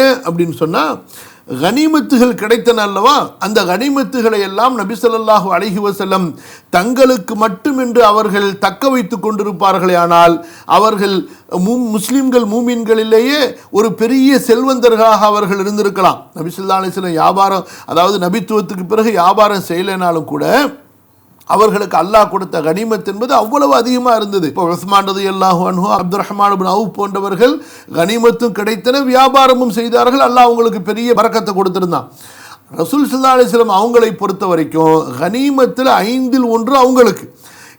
ஏன் அப்படின்னு சொன்னால், கனிமத்துகள் கிடைத்தன அல்லவா, அந்த கனிமத்துகளை எல்லாம் நபி ஸல்லல்லாஹு அலைஹி வஸல்லம் தங்களுக்கு மட்டுமென்று அவர்கள் தக்க வைத்து கொண்டிருப்பார்களே. ஆனால் அவர்கள் முஸ்லிம்கள் மூமின்களிலேயே ஒரு பெரிய செல்வந்தர்களாக அவர்கள் இருந்திருக்கலாம். நபி ஸல்லல்லாஹு அலைஹி வஸல்லம் வியாபாரம், அதாவது நபித்துவத்துக்கு பிறகு வியாபாரம் செய்யலைனாலும் கூட அவர்களுக்கு அல்லாஹ் கொடுத்த கனிமத் என்பது அவ்வளவு அதிகமாக இருந்தது. இப்போ உஸ்மான் ரலியல்லாஹு அன்ஹு, அப்துர் ரஹ்மான் இப்னு அவுஃப் போன்றவர்கள் கனிமத்தும் கிடைத்தன, வியாபாரமும் செய்தார்கள். அல்லாஹ் அவங்களுக்கு பெரிய பரக்கத்தை கொடுத்திருந்தான். ரசூல் ஸல்லல்லாஹு அலைஹி வஸல்லம் அவங்களை பொறுத்த வரைக்கும் கனிமத்தில் 1/5 அவங்களுக்கு.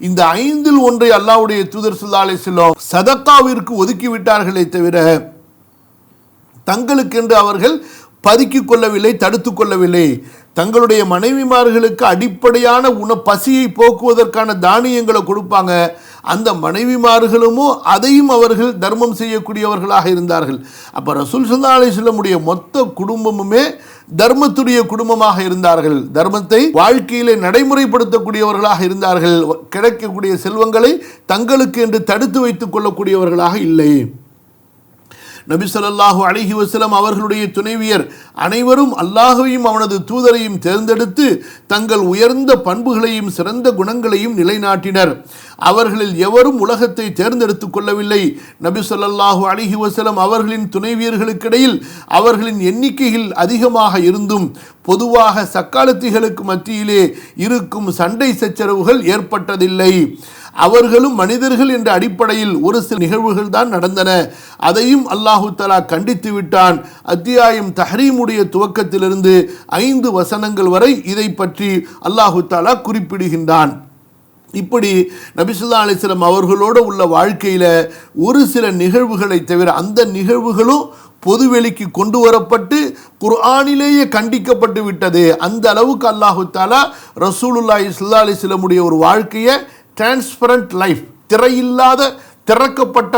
இந்த 1/5 அல்லாஹ்வுடைய தூதர் ஸல்லல்லாஹு அலைஹி வஸல்லம் சதக்காவிற்கு ஒதுக்கி விட்டார்களே தவிர தங்களுக்கென்று அவர்கள் பதுக்கிக் கொள்ளவில்லை, தடுத்து கொள்ளவில்லை. தங்களுடைய மனைவிமார்களுக்கு அடிப்படையான பசியை போக்குவதற்கான தானியங்களை கொடுப்பாங்க. அந்த மனைவிமார்களுமோ அதையும் அவர்கள் தர்மம் செய்யக்கூடியவர்களாக இருந்தார்கள். அப்போ ரசூல் ஸல்லல்லாஹு அலைஹி வஸல்லமுடைய மொத்த குடும்பமுமே தர்மத்துடைய குடும்பமாக இருந்தார்கள். தர்மத்தை வாழ்க்கையிலே நடைமுறைப்படுத்தக்கூடியவர்களாக இருந்தார்கள். கிடைக்கக்கூடிய செல்வங்களை தங்களுக்கு என்று தடுத்து வைத்துக் கொள்ளக்கூடியவர்களாக இல்லை. நபி ஸல்லல்லாஹு அலைஹி வஸல்லம் அவர்களுடைய துணைவியர் அனைவரும் அல்லாஹ்வையும் அவனது தூதரையும் தேர்ந்தெடுத்து தங்கள் உயர்ந்த பண்புகளையும் சிறந்த குணங்களையும் நிலைநாட்டினர். அவர்களில் எவரும் உலகத்தை தேர்ந்தெடுத்து கொள்ளவில்லை. நபி ஸல்லல்லாஹு அலைஹி வஸல்லம் அவர்களின் துணைவியர்களுக்கிடையில் அவர்களின் எண்ணிக்கையில் அதிகமாக இருந்தும் பொதுவாக சக்காலத்திகளுக்கு மத்தியிலே இருக்கும் சண்டை சச்சரவுகள் ஏற்பட்டதில்லை. அவர்களும் மனிதர்கள் என்ற அடிப்படையில் ஒரு சில நிகழ்வுகள் தான் நடந்தன. அதையும் அல்லாஹு தஆலா கண்டித்து விட்டான். அத்தியாயம் தஹ்ரீமுடைய துவக்கத்திலிருந்து 5 வசனங்கள் வரை இதை பற்றி அல்லாஹு தஆலா குறிப்பிடுகின்றான். இப்படி நபி ஸல்லல்லாஹு அலைஹி வஸல்லம் அவர்களோடு உள்ள வாழ்க்கையில் ஒரு சில நிகழ்வுகளை தவிர அந்த நிகழ்வுகளும் பொதுவெளிக்கு கொண்டு வரப்பட்டு குர்ஆனிலேயே கண்டிக்கப்பட்டு விட்டது. அந்த அளவுக்கு அல்லாஹு தஆலா ரசூலுல்லாஹி ஸல்லல்லாஹு அலைஹி வஸல்லமுடைய ஒரு வாழ்க்கையை டிரான்ஸ்பரண்ட் லைஃப், திரையில்லாத திறக்கப்பட்ட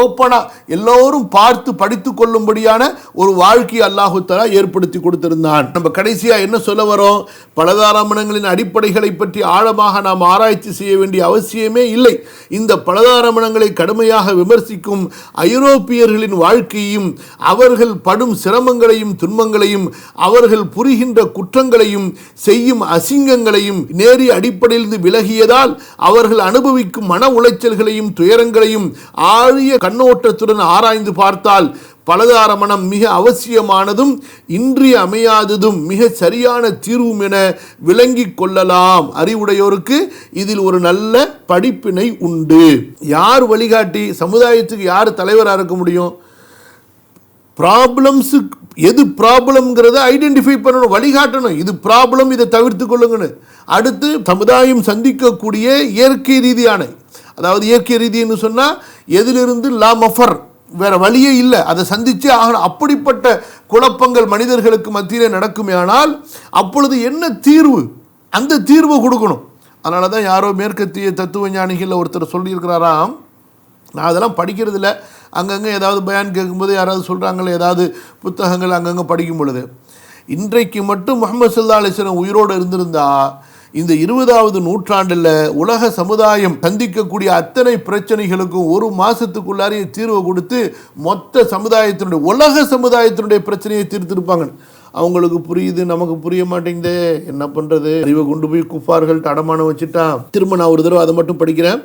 ஓப்பனா எல்லோரும் பார்த்து படித்து கொள்ளும்படியான ஒரு வாழ்க்கையை அல்லாஹு தஆலா ஏற்படுத்தி கொடுத்திருந்தான். நம்ம கடைசியா என்ன சொல்ல வரோம்? பலதாரமணங்களின் அடிப்படைகளை பற்றி ஆழமாக நாம் ஆராய்ச்சி செய்ய வேண்டிய அவசியமே இல்லை. இந்த பலதாரமணங்களை கடுமையாக விமர்சிக்கும் ஐரோப்பியர்களின் வாழ்க்கையும் அவர்கள் படும் சிரமங்களையும் துன்பங்களையும் அவர்கள் புரிகின்ற குற்றங்களையும் செய்யும் அசிங்கங்களையும் நேரிய அடிப்படையிலிருந்து விலகியதால் அவர்கள் அனுபவிக்கும் மன உளைச்சல்களையும் துயரங்களையும் ஆழிய கண்ணோட்டத்துடன் ஆராய்ந்து பார்த்தால் பலதார மனம் மிக அவசியமானதும் இன்றியமையாததும் மிக சரியான தீர்வும் என விளங்கிக் கொள்ளலாம். அறிவுடையோருக்கு இதில் ஒரு நல்ல படிப்பினை உண்டு. யார் வழிகாட்டி? சமுதாயத்துக்கு யார் தலைவராக இருக்க முடியும்? ப்ராப்ளம்ஸு எது ப்ராப்ளம்ங்கிறத ஐடென்டிஃபை பண்ணணும், வழிகாட்டணும். இது ப்ராப்ளம், இதை தவிர்த்து கொள்ளுங்கன்னு. அடுத்து சமுதாயம் சந்திக்கக்கூடிய இயற்கை ரீதியான, அதாவது இயற்கை ரீதின்னு சொன்னால் எதிலிருந்து லா மஃபர், வேற வழியே இல்லை, அதை சந்திச்சே ஆகணும். அப்படிப்பட்ட குழப்பங்கள் மனிதர்களுக்கு மத்தியில் நடக்குமே. ஆனால் அப்பொழுது என்ன தீர்வு? அந்த தீர்வை கொடுக்கணும். அதனால தான் யாரோ மேற்கத்திய தத்துவ ஞானிகளில் ஒருத்தர் சொல்லியிருக்கிறாராம், நான் அதெல்லாம் படிக்கிறது இல்லை, அங்கங்கே ஏதாவது பயான் கேட்கும்போது யாராவது சொல்கிறாங்களே, ஏதாவது புத்தகங்கள் அங்கங்கே படிக்கும் பொழுது, இன்றைக்கு மட்டும் முஹம்மது ஸல்லல்லாஹு அலைஹி வஸல்லம் உயிரோடு இருந்திருந்தா இந்த 20வது நூற்றாண்டில் உலக சமுதாயம் சந்திக்கக்கூடிய அத்தனை பிரச்சனைகளுக்கும் ஒரு மாதத்துக்குள்ளாரையே தீர்வு கொடுத்து மொத்த சமுதாயத்தினுடைய உலக சமுதாயத்தினுடைய பிரச்சனையை தீர்த்திருப்பாங்க. அவங்களுக்கு புரியுது, நமக்கு புரிய மாட்டேங்குது, என்ன பண்ணுறது? அறிவை கொண்டு போய் குஃபார்கள் அடமானம் வச்சுட்டா. திரும்ப நான் ஒரு தடவை அதை மட்டும் படிக்கிறேன்.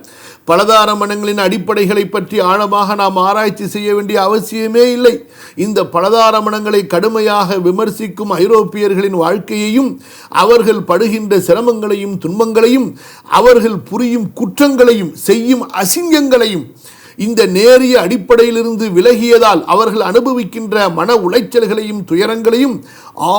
பலதார மனங்களின் அடிப்படைகளை பற்றி ஆழமாக நாம் ஆராய்ச்சி செய்ய வேண்டிய அவசியமே இல்லை. இந்த பலதார மனங்களை கடுமையாக விமர்சிக்கும் ஐரோப்பியர்களின் வாழ்க்கையையும் அவர்கள் படுகின்ற சிரமங்களையும் துன்பங்களையும் அவர்கள் புரியும் குற்றங்களையும் செய்யும் அசிங்கங்களையும் இந்த நேரிய அடிப்படையிலிருந்து விலகியதால் அவர்கள் அனுபவிக்கின்ற மன உளைச்சல்களையும் துயரங்களையும்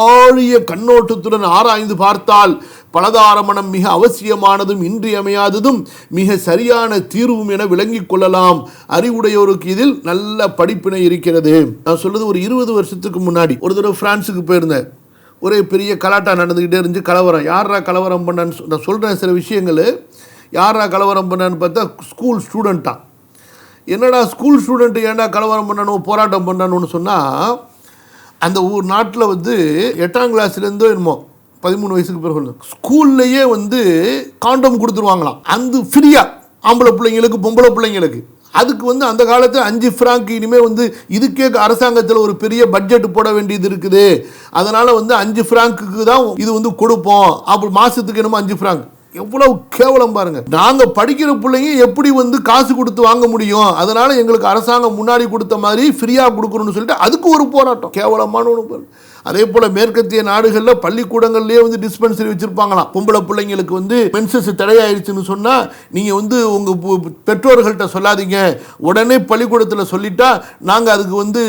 ஆழிய கண்ணோட்டத்துடன் ஆராய்ந்து பார்த்தால் பலதார மனம் மிக அவசியமானதும் இன்றியமையாததும் மிக சரியான தீர்வும் என விளங்கிக் கொள்ளலாம். அறிவுடையோருக்கு இதில் நல்ல படிப்பினை இருக்கிறது. நான் சொல்றது ஒரு 20 வருஷத்துக்கு முன்னாடி ஒரு தடவை பிரான்ஸுக்கு போயிருந்தேன். ஒரே பெரிய கலாட்டா நடந்துக்கிட்டே இருந்துச்சு, கலவரம். யாரா கலவரம் பண்ணான்னு நான் சொல்கிறேன் சில விஷயங்கள். யாரா கலவரம் பண்ணான்னு பார்த்தா ஸ்கூல் ஸ்டூடெண்ட்டா. என்னடா ஸ்கூல் ஸ்டூடெண்ட்டு ஏன்டா கலவரம் பண்ணணும், போராட்டம் பண்ணணும்னு சொன்னால், அந்த ஊர் நாட்டில் 8ஆம் கிளாஸ்லேருந்தோ என்னமோ 13 வயசுக்கு பிறகு ஸ்கூல்லையே காண்டம் கொடுத்துருவாங்களாம். அந்த ஃப்ரீயாக ஆம்பளை பிள்ளைங்களுக்கு பொம்பளை பிள்ளைங்களுக்கு. அதுக்கு அந்த காலத்தில் 5 ஃப்ராங்க் இனிமேல் இதுக்கே அரசாங்கத்தில் ஒரு பெரிய பட்ஜெட் போட வேண்டியது இருக்குது. அதனால் 5 ஃப்ராங்க்குக்கு தான் இது கொடுப்போம். அப்போ மாதத்துக்கு என்னமோ 5 ஃப்ராங்க். எவ்வளவு கேவலம் பாருங்க. நாங்க படிக்கிற பிள்ளைங்க எப்படி காசு கொடுத்து வாங்க முடியும், அதனால எங்களுக்கு அரசாங்கம் முன்னாடி கொடுத்த மாதிரி ஃப்ரீயா கொடுக்கணும்னு சொல்லிட்டு அதுக்கு ஒரு போராட்டம். கேவலமான ஒன்று. அதே போல மேற்கத்திய நாடுகளில் பள்ளிக்கூடங்கள்லேயே டிஸ்பென்சரி வச்சிருப்பாங்களாம். பொம்பளை பிள்ளைங்களுக்கு மென்சஸ் தடையாயிருச்சுன்னு சொன்னா நீங்க உங்க பெற்றோர்கள்ட்ட சொல்லாதீங்க, உடனே பள்ளிக்கூடத்தில் சொல்லிட்டா நாங்க அதுக்கு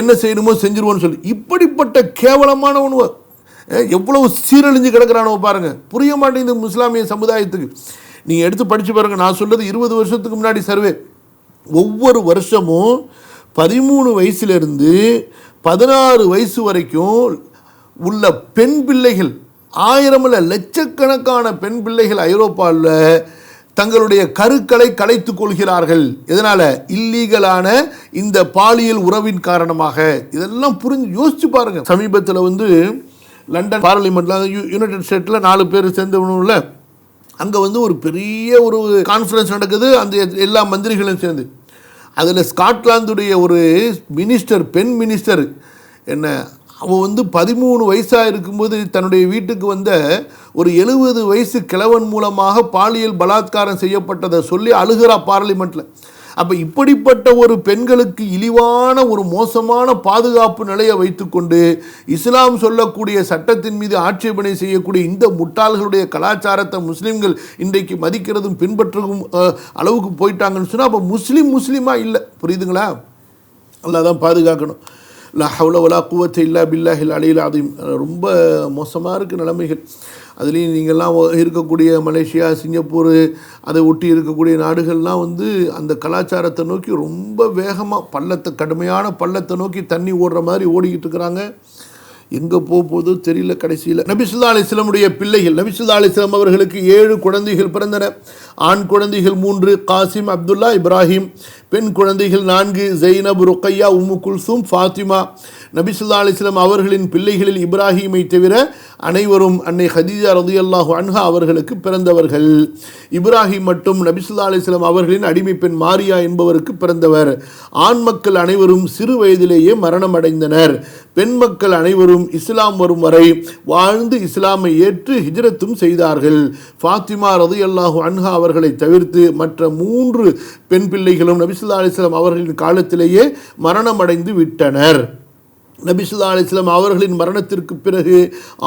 என்ன செய்யணுமோ செஞ்சிருவோம்னு சொல்லி. இப்படிப்பட்ட கேவலமான ஒன்று எவ்வளவு சீரழிஞ்சு கிடக்கிறானோ பாருங்க. புரிய மாட்டேங்குது இஸ்லாமிய சமுதாயத்துக்கு. நீங்க எடுத்து படிச்சு பாருங்க. நான் சொல்றது 20 வருஷத்துக்கு முன்னாடி சர்வே. ஒவ்வொரு வருஷமும் 13 வயசுலேருந்து 16 வயசு வரைக்கும் உள்ள பெண் பிள்ளைகள், 1000 இல்ல லட்சக்கணக்கான பெண் பிள்ளைகள் ஐரோப்பாவில் தங்களுடைய கருக்களை கலைத்துக் கொள்கிறார்கள். எதனால? இல்லீகலான இந்த பாலியல் உறவின் காரணமாக. இதெல்லாம் புரிஞ்சு யோசிச்சு பாருங்க. சமீபத்தில் லண்டன் பார்லிமெண்ட்ல, யுனைடெட் ஸ்டேட்ல 4 பேர் சேர்ந்தவனுள்ள அங்கே ஒரு பெரிய ஒரு கான்ஃபரன்ஸ் நடக்குது. அந்த எல்லா மந்திரிகளும் சேர்ந்து அதில் ஸ்காட்லாந்துடைய ஒரு மினிஸ்டர், பெண் மினிஸ்டர், என்ன அவன் 13 வயசாக இருக்கும்போது தன்னுடைய வீட்டுக்கு ஒரு 70 வயசு கிழவன் மூலமாக பாலியல் பலாத்காரம் செய்யப்பட்டதை சொல்லி அழுகிறா பார்லிமெண்ட்டில். அப்போ இப்படிப்பட்ட ஒரு பெண்களுக்கு இழிவான ஒரு மோசமான பாதுகாப்பு நிலையை வைத்துக்கொண்டு இஸ்லாம் சொல்லக்கூடிய சட்டத்தின் மீது ஆட்சேபனை செய்யக்கூடிய இந்த முட்டாள்களுடைய கலாச்சாரத்தை முஸ்லீம்கள் இன்றைக்கு மதிக்கிறதும் பின்பற்றவும் அளவுக்கு போயிட்டாங்கன்னு சொன்னால் அப்போ முஸ்லீமாக இல்லை. புரியுதுங்களா? அல்லாஹ் தான் பாதுகாக்கணும். லா ஹவ்ல வலா குவத்த இல்லா பில்லாஹில் அலியில் அலீம். ரொம்ப மோசமாக இருக்குது நிலைமைகள். அதுலேயும் நீங்கள்லாம் இருக்கக்கூடிய மலேசியா, சிங்கப்பூர், அதை ஒட்டி இருக்கக்கூடிய நாடுகள்லாம் அந்த கலாச்சாரத்தை நோக்கி ரொம்ப வேகமாக கடுமையான பள்ளத்தை நோக்கி தண்ணி ஓடுற மாதிரி ஓடிக்கிட்டு இருக்கிறாங்க. எங்கே போகுதோ தெரியல. கடைசியில் நபி ஸல்லல்லாஹு அலைஹி வஸல்லமுடைய பிள்ளைகள், நபி ஸல்லல்லாஹு அலைஹி வஸல்லம் அவர்களுக்கு 7 குழந்தைகள் பிறந்தன. ஆண் குழந்தைகள் 3, காசிம், அப்துல்லா, இப்ராஹிம். பெண் குழந்தைகள் 4, ஜெய்னப், ருக்கையா, உம்மு குல்சூம், ஃபாத்திமா. நபி ஸல்லல்லாஹு அலைஹி வஸல்லம் அவர்களின் பிள்ளைகளில் இப்ராஹீமை தவிர அனைவரும் அன்னை ஹதீஜா ரலியல்லாஹு அன்ஹா அவர்களுக்கு பிறந்தவர்கள். இப்ராஹிம் மட்டும் நபி ஸல்லல்லாஹு அலைஹி வஸல்லம் அவர்களின் அடிமை பெண் மாரியா என்பவருக்கு பிறந்தவர். ஆண் மக்கள் அனைவரும் சிறு வயதிலேயே மரணம் அடைந்தனர். பெண் மக்கள் அனைவரும் இஸ்லாம் வரும் வரை வாழ்ந்து இஸ்லாமை ஏற்று ஹிஜ்ரத்தும் செய்தார்கள். ஃபாத்திமா ரலியல்லாஹு அன்ஹா அவர்களை தவிர்த்து மற்ற 3 பெண் பிள்ளைகளும் நபி ஸல்லல்லாஹு அலைஹி வஸல்லம் அவர்களின் காலத்திலேயே மரணம் அடைந்து விட்டனர். நபி ஸல்லல்லாஹு அலைஹி வஸல்லம் அவர்களின் மரணத்திற்கு பிறகு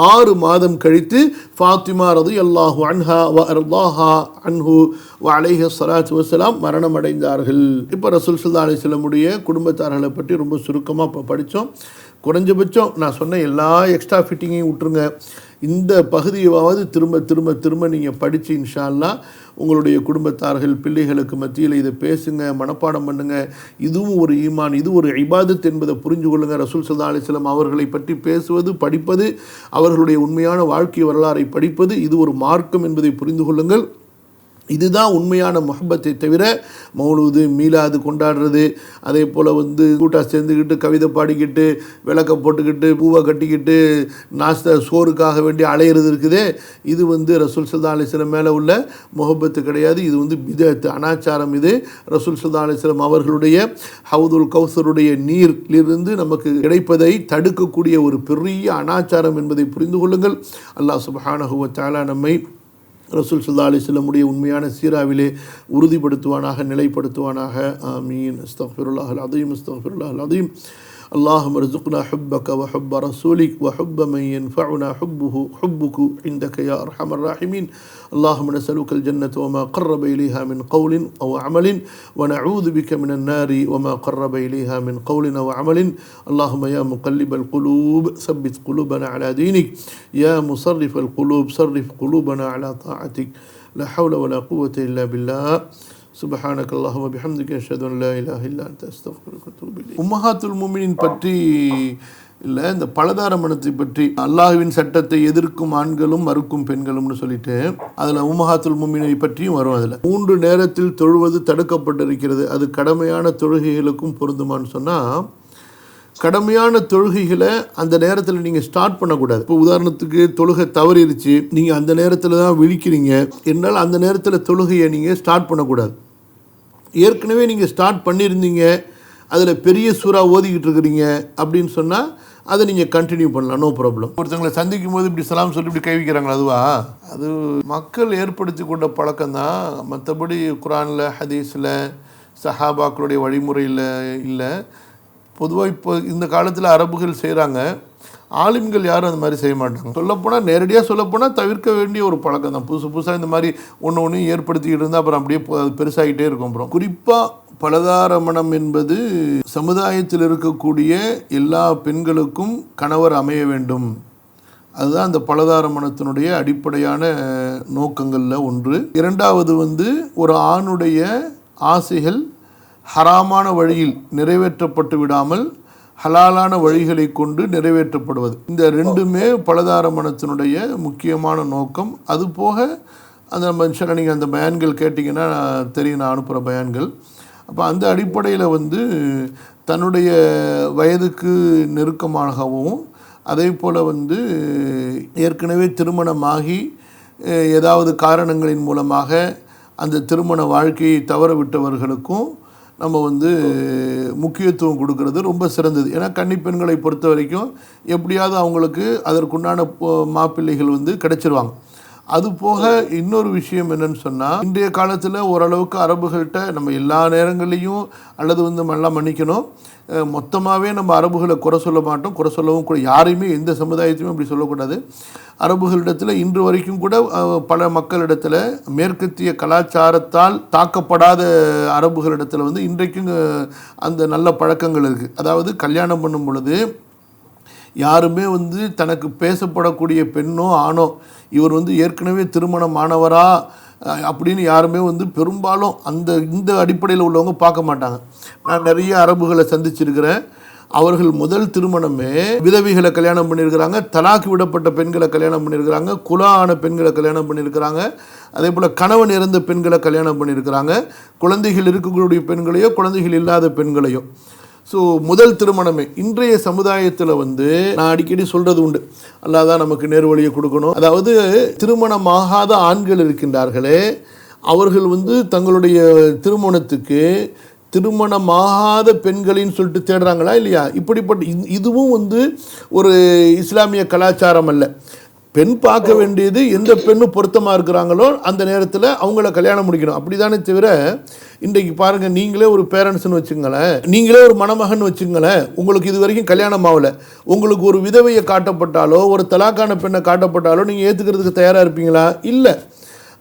6 மாதம் கழித்து ஃபாத்திமா ரலியல்லாஹு அன்ஹா வ அர்தாஹா அன்ஹு வ அலைஹி ஸலாத்து வஸலாம் மரணம் அடைந்தார்கள். இப்போ ரசூல் ஸல்லல்லாஹு அலைஹி வஸல்லமுடைய குடும்பத்தார்களை பற்றி ரொம்ப சுருக்கமாக இப்போ படித்தோம். குறைஞ்சபட்சம் நான் சொன்ன எல்லா எக்ஸ்ட்ரா ஃபிட்டிங்கையும் விட்டுருங்க. இந்த பகுதியாவது திரும்ப திரும்ப திரும்ப நீங்கள் படித்து இன்ஷா அல்லாஹ் உங்களுடைய குடும்பத்தார்கள், பிள்ளைகளுக்கு மத்தியில் இதை பேசுங்க, மனப்பாடம் பண்ணுங்கள். இதுவும் ஒரு ஈமான், இது ஒரு இபாதத் என்பதை புரிஞ்சு கொள்ளுங்கள். ரசூல் ஸல்லல்லாஹு அலைஹி வஸல்லம் அவர்களை பற்றி பேசுவது, படிப்பது, அவர்களுடைய உண்மையான வாழ்க்கை வரலாறை படிப்பது, இது ஒரு மார்க்கம் என்பதை புரிந்து கொள்ளுங்கள். இதுதான் உண்மையான முஹப்பத்தை தவிர மௌலூது, மீலாது கொண்டாடுறது, அதே போல் கூட்டாக சேர்ந்துக்கிட்டு கவிதை பாடிக்கிட்டு விளக்க போட்டுக்கிட்டு பூவை கட்டிக்கிட்டு நாஸ்தா சோறுக்காக வேண்டி அலையிறது இருக்குதே, இது ரசூல் ஸல்லல்லாஹு அலைஹி வஸல்லம் மேலே உள்ள முஹப்பத்து கிடையாது. இது பிதஅத், அனாச்சாரம். இது ரசூல் ஸல்லல்லாஹு அலைஹி வஸல்லம் அவர்களுடைய ஹவுதுல் கௌசருடைய நீரிலிருந்து நமக்கு கிடைப்பதை தடுக்கக்கூடிய ஒரு பெரிய அனாச்சாரம் என்பதை புரிந்து கொள்ளுங்கள். அல்லாஹ் சுப்ஹானஹு வ தஆலா நம்மை ரசூல் ஸல்லல்லாஹு அலைஹி வஸல்லம் உண்மையான சீராவிலே உறுதிப்படுத்துவானாக, நிலைப்படுத்துவானாக. ஆமீன். அஸ்தக்ஃபிருல்லாஹல் அஸீம், அஸ்தக்ஃபிருல்லாஹல் அஸீம். اللهم ارزقنا حبك وحب رسولك وحب من ينفعنا حبك عندك يا أرحم الراحمين. اللهم نسألك الجنة وما قرب إليها من قول أو عمل، ونعوذ بك من النار وما قرب إليها من قول أو عمل. اللهم يا مقلب القلوب ثبت قلوبنا على دينك، يا مصرف القلوب صرف قلوبنا على طاعتك. لا حول ولا قوة إلا بالله. சுபஹானக அல்லாஹும்ம பிஹம்திக அஷ்ஹது அன் லா இலாஹ இல்லா அன்த அஸ்தக்ஃபிருக வ அத்தூபு இலைக். உம்மஹாத்துல் முஃமினீன் பற்றி இல்லை, இந்த பலதார மனத்தை பற்றி அல்லாஹ்வின் சட்டத்தை எதிர்க்கும் ஆண்களும் மறுக்கும் பெண்களும்னு சொல்லிட்டு அதில் உம்மஹாத்துல் முஃமினை பற்றியும் வரும். அதில் 3 நேரத்தில் தொழுவது தடுக்கப்பட்டிருக்கிறது. அது கடமையான தொழுகைகளுக்கும் பொருந்துமான்னு சொன்னால், கடமையான தொழுகைகளை அந்த நேரத்தில் நீங்கள் ஸ்டார்ட் பண்ணக்கூடாது. இப்போ உதாரணத்துக்கு தொழுகை தவறிடுச்சு, நீங்கள் அந்த நேரத்தில் தான் விழிக்கிறீங்க என்னால் அந்த நேரத்தில் தொழுகையை நீங்கள் ஸ்டார்ட் பண்ணக்கூடாது. ஏற்கனவே நீங்கள் ஸ்டார்ட் பண்ணியிருந்தீங்க, அதில் பெரிய சூறா ஓதிக்கிட்டு இருக்கிறீங்க அப்படின்னு சொன்னால் அதை நீங்கள் கண்டினியூ பண்ணலாம், நோ ப்ராப்ளம். ஒருத்தங்களை சந்திக்கும் போது இப்படி சலாம் சொல்லி இப்படி கை வைக்கிறாங்களா, அதுவா? அது மக்கள் ஏற்படுத்தி கொண்ட பழக்கம்தான். மற்றபடி குரானில் ஹதீஸில் சஹாபாக்களுடைய வழிமுறையில் இல்லை. பொதுவாக இப்போ இந்த காலத்தில் அரபுகள் செய்கிறாங்க, ஆலிம்கள் யாரும் அந்த மாதிரி செய்ய மாட்டாங்க. சொல்லப்போனால், நேரடியாக சொல்லப்போனால் தவிர்க்க வேண்டிய ஒரு பழக்கம் தான். புதுசாக இந்த மாதிரி ஒன்று ஏற்படுத்திக்கிட்டு இருந்தால் அப்புறம் அப்படியே பெருசாகிட்டே இருக்கும். அப்புறம் குறிப்பாக பலதார மனம் என்பது சமுதாயத்தில் இருக்கக்கூடிய எல்லா பெண்களுக்கும் கணவர் அமைய வேண்டும். அதுதான் அந்த பலதார மனத்தினுடைய அடிப்படையான நோக்கங்களில் ஒன்று. இரண்டாவது ஒரு ஆணுடைய ஆசைகள் ஹராமான வழியில் நிறைவேற்றப்பட்டு விடாமல் ஹலாலான வழிகளை கொண்டு நிறைவேற்றப்படுவது. இந்த ரெண்டுமே பலதார மனத்தினுடைய முக்கியமான நோக்கம். அதுபோக அந்த நீங்கள் அந்த பயான்கள் கேட்டிங்கன்னா தெரியும், நான் அனுப்புகிற பயான்கள். அப்போ அந்த அடிப்படையில் தன்னுடைய வயதுக்கு நெருக்கமாகவும் அதே போல் ஏற்கனவே திருமணமாகி ஏதாவது காரணங்களின் மூலமாக அந்த திருமண வாழ்க்கையை தவற விட்டவர்களுக்கும் நம்ம முக்கியத்துவம் கொடுக்கறது ரொம்ப சிறந்தது. ஏன்னா கன்னி பெண்களை பொறுத்த வரைக்கும் எப்படியாவது அவங்களுக்கு அதற்குண்டான மாப்பிள்ளைகள் கிடைச்சிருவாங்க. அது போக இன்னொரு விஷயம் என்னன்னு சொன்னால், இன்றைய காலத்தில் ஓரளவுக்கு அரபுகள்கிட்ட நம்ம எல்லா நேரங்களையும் அல்லது எல்லாம் மன்னிக்கணும், மொத்தமாகவே நம்ம அரபுகளை குறை சொல்ல மாட்டோம், குறை சொல்லவும் கூட யாரையுமே எந்த சமுதாயத்தையும் அப்படி சொல்லக்கூடாது. அரபுகளிடத்தில் இன்று வரைக்கும் கூட பல மக்களிடத்தில் மேற்கத்திய கலாச்சாரத்தால் தாக்கப்படாத அரபுகளிடத்தில் இன்றைக்கும் அந்த நல்ல பழக்கங்கள் இருக்குது. அதாவது கல்யாணம் பண்ணும் பொழுது யாருமே தனக்கு பேசப்படக்கூடிய பெண்ணோ ஆணோ இவர் ஏற்கனவே திருமணம் ஆனவரா அப்படின்னு யாருமே பெரும்பாலும் இந்த அடிப்படையில் உள்ளவங்க பார்க்க மாட்டாங்க. நான் நிறைய அரபுகளை சந்திச்சிருக்கிறேன். அவர்கள் முதல் திருமணமே விதவிகளை கல்யாணம் பண்ணியிருக்கிறாங்க, தலாக்கு விடப்பட்ட பெண்களை கல்யாணம் பண்ணியிருக்கிறாங்க, குலா ஆன பெண்களை கல்யாணம் பண்ணியிருக்கிறாங்க, அதே போல் கணவன் இறந்த பெண்களை கல்யாணம் பண்ணியிருக்கிறாங்க, குழந்தைகள் இருக்கக்கூடிய பெண்களையோ குழந்தைகள் இல்லாத பெண்களையோ. ஸோ முதல் திருமணமே இன்றைய சமுதாயத்தில் நான் அடிக்கடி சொல்கிறது உண்டு, அல்லாஹ் தான் நமக்கு நேர்வழியை கொடுக்கணும். அதாவது திருமணமாகாத ஆண்கள் இருக்கின்றார்களே, அவர்கள் தங்களுடைய திருமணத்துக்கு திருமணமாகாத பெண்களின்னு சொல்லிட்டு தேடுறாங்களா இல்லையா? இப்படிப்பட்ட இதுவும் ஒரு இஸ்லாமிய கலாச்சாரம் அல்ல. பெண் பார்க்க வேண்டியது எந்த பெண்ணும் பொருத்தமாக இருக்கிறாங்களோ அந்த நேரத்தில் அவங்கள கல்யாணம் முடிக்கணும், அப்படி தானே தவிர இன்றைக்கு பாருங்கள், நீங்களே ஒரு பேரண்ட்ஸ்னு வச்சுங்களேன், நீங்களே ஒரு மணமகன் வச்சுங்களேன், உங்களுக்கு இது வரைக்கும் கல்யாணம் ஆகலை, உங்களுக்கு ஒரு விதவையை காட்டப்பட்டாலோ ஒரு தலாக்கான பெண்ணை காட்டப்பட்டாலோ நீங்கள் ஏற்றுக்கிறதுக்கு தயாராக இருப்பீங்களா? இல்லை.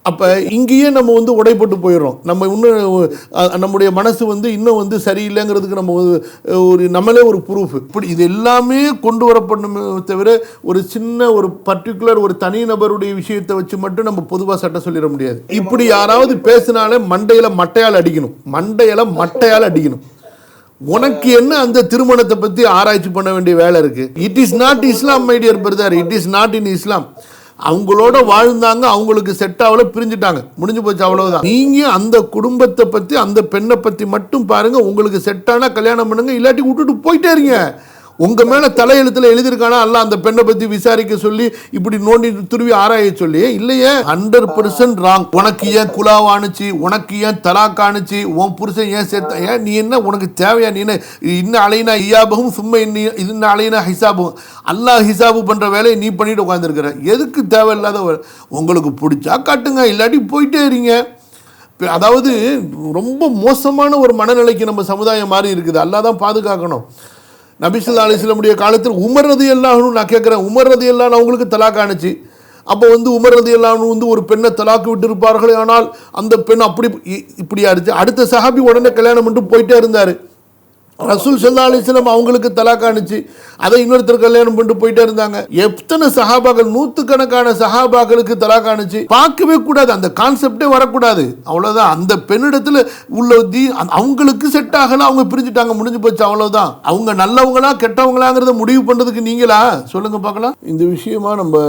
அப்போ இங்கேயே நம்ம உடைப்பட்டு போயிடுறோம். நம்ம இன்னும் நம்முடைய மனசு இன்னும் சரியில்லைங்கிறதுக்கு நம்ம நம்மளே ஒரு ப்ரூஃப். இப்படி இது எல்லாமே கொண்டு வரப்படணுமே தவிர ஒரு சின்ன ஒரு பர்டிகுலர் ஒரு தனிநபருடைய விஷயத்தை வச்சு மட்டும் நம்ம பொதுவாக சட்டம் சொல்லிட முடியாது. இப்படி யாராவது பேசினாலே மட்டையால் அடிக்கணும். உனக்கு என்ன அந்த திருமணத்தை பற்றி ஆராய்ச்சி பண்ண வேண்டிய வேலை இருக்கு? It is not Islam my dear brother, it is not in Islam. அவங்களோட வாழ்ந்தாங்க, அவங்களுக்கு செட் ஆகல, பிரிஞ்சுட்டாங்க, முடிஞ்சு போச்சு, அவ்வளவுதான். நீங்க அந்த குடும்பத்தை பத்தி அந்த பெண்ணை பத்தி மட்டும் பாருங்க, உங்களுக்கு செட் ஆனா கல்யாணம் பண்ணுங்க, இல்லாட்டி விட்டுட்டு போயிட்டே இருங்க. உங்க மேல தலையெழுத்துல எழுதியிருக்கானா அல்ல அந்த பெண்ணை பத்தி விசாரிக்க சொல்லி இப்படி நோண்டி துருவி ஆராய சொல்லி? இல்லையே, 100% ராங். உனக்கு ஏன் குலாவானுச்சு, உனக்கு ஏன் தலாக்கானுச்சு, உன் புருஷன் ஏன் சேர்த்த, ஏன் நீ என்ன உனக்கு தேவையா? நீ என்ன இன்னும் அலைனா ஐயாபகும் சும்மா இன்னும் அலைனா ஹிசாபும், அல்லாஹ் ஹிசாபு பண்ற வேலையை நீ பண்ணிட்டு உட்காந்துருக்கிற. எதுக்கு தேவையில்லாத? உங்களுக்கு பிடிச்சா காட்டுங்க, இல்லாட்டி போயிட்டே இருங்க. அதாவது ரொம்ப மோசமான ஒரு மனநிலைக்கு நம்ம சமுதாயம் மாறி இருக்குது. அல்லாஹ் தான் பாதுகாக்கணும். நபி ஸல்லல்லாஹு அலைஹி வஸல்லம் காலத்தில் உமர் ரலியல்லாஹு அன்ஹு, நான் கேட்குறேன், உமர் ரலியல்லாஹு அன்ஹு அவங்களுக்கு தலாக் ஆணுச்சு. அப்போ உமர் ரலியல்லாஹு அன்ஹு ஒரு பெண்ணை தலாக்கு விட்டு இருப்பார்களே, ஆனால் அந்த பெண் இப்படியா இருந்துச்சு. அடுத்த சஹாபி உடனே கல்யாணம் பண்ணிட்டு போயிட்டே இருந்தார். ரசூல் ஸல்லல்லாஹு அலைஹி வஸல்லம் அவங்களுக்கு தலாக் ஆணுச்சு, அதை இன்னொருத்தர் கல்யாணம் பண்ணிட்டு போயிட்டே இருந்தாங்க. எத்தனை சஹாபாக்கள், நூற்றுக்கணக்கான சஹாபாக்களுக்கு தலாக் ஆணுச்சு. பார்க்கவே கூடாது, அந்த கான்செப்டே வரக்கூடாது, அவ்வளோதான். அந்த பெண்ணிடத்தில் உள்ள அவங்களுக்கு செட் ஆகல, அவங்க பிரிஞ்சுட்டாங்க, முடிஞ்சு போச்சு, அவ்வளோதான். அவங்க நல்லவங்களா கெட்டவங்களாங்கிறத முடிவு பண்ணுறதுக்கு நீங்களா சொல்லுங்க பார்க்கலாம். இந்த விஷயமா நம்ம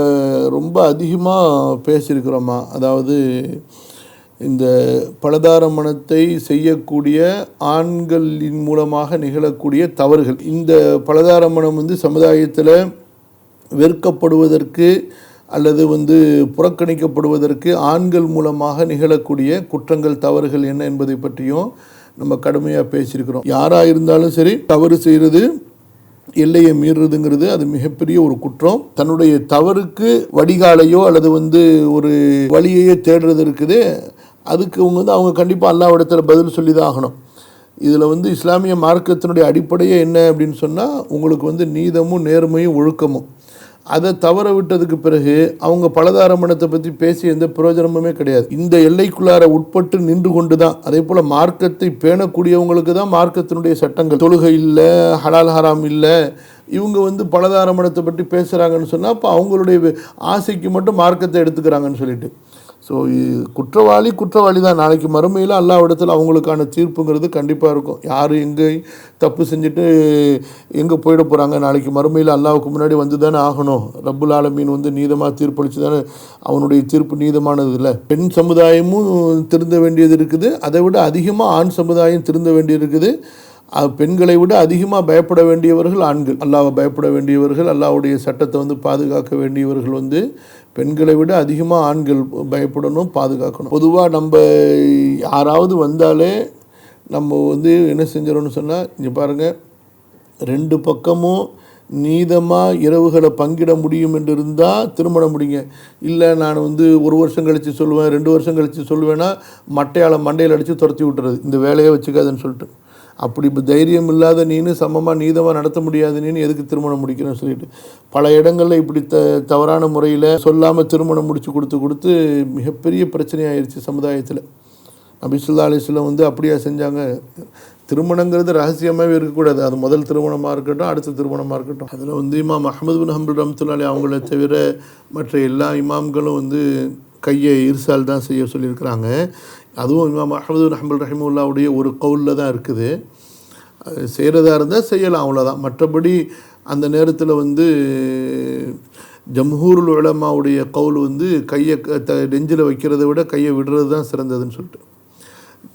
ரொம்ப அதிகமாக பேசியிருக்கிறோமா? அதாவது இந்த பலதார மனத்தை செய்யக்கூடிய ஆண்களின் மூலமாக நிகழக்கூடிய தவறுகள். இந்த பலதார மனம் சமுதாயத்தில் வெறுக்கப்படுவதற்கு அல்லது புறக்கணிக்கப்படுவதற்கு ஆண்கள் மூலமாக நிகழக்கூடிய குற்றங்கள், தவறுகள் என்ன என்பதை பற்றியும் நம்ம கடுமையாக பேசியிருக்கிறோம். யாராக இருந்தாலும் சரி, தவறு செய்கிறது, எல்லையை மீறுறதுங்கிறது அது மிகப்பெரிய ஒரு குற்றம். தன்னுடைய தவறுக்கு வடிகாலையோ அல்லது ஒரு வழியையோ தேடுறது இருக்குது, அதுக்கு அவங்க கண்டிப்பாக அல்லாஹ்விடத்துல பதில் சொல்லி தான் ஆகணும். இதில் இஸ்லாமிய மார்க்கத்தினுடைய அடிப்படையே என்ன அப்படின்னு சொன்னால், உங்களுக்கு நீதமும் நேர்மையும் ஒழுக்கமும். அதை தவற விட்டதுக்கு பிறகு அவங்க பலதாரமணத்தை பற்றி பேசி எந்த பிரயோஜனமுமே கிடையாது. இந்த எல்லைக்குள்ளார உட்பட்டு நின்று கொண்டு தான், அதே போல் மார்க்கத்தை பேணக்கூடியவங்களுக்கு தான் மார்க்கத்தினுடைய சட்டங்கள். தொழுகை இல்லை, ஹலால் ஹராம் இல்லை, இவங்க பலதாரமணத்தை பற்றி பேசுகிறாங்கன்னு சொன்னால் அப்போ அவங்களுடைய ஆசைக்கு மட்டும் மார்க்கத்தை எடுத்துக்கிறாங்கன்னு சொல்லிட்டு. ஸோ குற்றவாளி தான். நாளைக்கு மறுமையில் அல்லாஹ்விடத்தில் அவங்களுக்கான தீர்ப்புங்கிறது கண்டிப்பாக இருக்கும். யார் எங்கே தப்பு செஞ்சுட்டு எங்கே போயிட போகிறாங்க, நாளைக்கு மறுமையில் அல்லாஹ்வுக்கு முன்னாடி வந்து தானே ஆகணும். ரப்புல் ஆலமீன் நீதமாக தீர்ப்பளித்து தானே, அவனுடைய தீர்ப்பு நீதமானது இல்லை. பெண் சமுதாயமும் திருந்த வேண்டியது இருக்குது, அதை விட அதிகமாக ஆண் சமுதாயம் திருந்த வேண்டியது இருக்குது. பெண்களை விட அதிகமாக பயப்பட வேண்டியவர்கள் ஆண்கள். அல்லாஹ்வை பயப்பட வேண்டியவர்கள், அல்லாஹ்வுடைய சட்டத்தை பாதுகாக்க வேண்டியவர்கள் பெண்களை விட அதிகமாக ஆண்கள் பயப்படணும், பாதுகாக்கணும். பொதுவாக நம்ம யாராவது வந்தாலே நம்ம என்ன செஞ்சிடணும்னு சொன்னால், இங்கே பாருங்கள், 2 பக்கமும் நீதமாக இரவுகளை பங்கிட முடியும் என்று இருந்தால் திருமணம் முடிங்க. இல்லை நான் 1 வருஷம் கழித்து சொல்லுவேன், 2 வருஷம் கழித்து சொல்லுவேன்னா மண்டையில் அடித்து துரத்தி விட்டுறது, இந்த வேலையை வச்சுக்காதுன்னு சொல்லிட்டு. அப்படி இப்போ தைரியம் இல்லாத நீனு சமமாக நீதமாக நடத்த முடியாது நீனு எதுக்கு திருமணம் முடிக்கணும்னு சொல்லிட்டு பல இடங்களில் இப்படி தவறான முறையில் சொல்லாமல் திருமணம் முடித்து கொடுத்து மிகப்பெரிய பிரச்சனையாயிருச்சு சமுதாயத்தில். நபி ஸல்லல்லாஹு அலைஹி வஸல்லம் அப்படியா செஞ்சாங்க. திருமணங்கிறது ரகசியமாகவே இருக்கக்கூடாது. அது முதல் திருமணமாக இருக்கட்டும், அடுத்த திருமணமாக இருக்கட்டும். அதில் இமாம் அஹ்மது பின் ஹம்பல் ரஹ்மத்துல்லாஹி அலைஹி அவங்கள தவிர மற்ற எல்லா இமாம்களும் கையை இர்சால் தான் செய்ய சொல்லியிருக்கிறாங்க. அதுவும் இமாம் அஹ்மது பின் ஹம்பல் ரஹிமஹுல்லாவுடைய ஒரு கவுலில் தான் இருக்குது. செய்கிறதா இருந்தால் செய்யலாம், அவ்வளோதான். மற்றபடி அந்த நேரத்தில் ஜம்ஹூருல் உலமாவுடைய கவுல் கையை நெஞ்சில் வைக்கிறத விட கையை விடுறது தான் சிறந்ததுன்னு சொல்லிட்டு.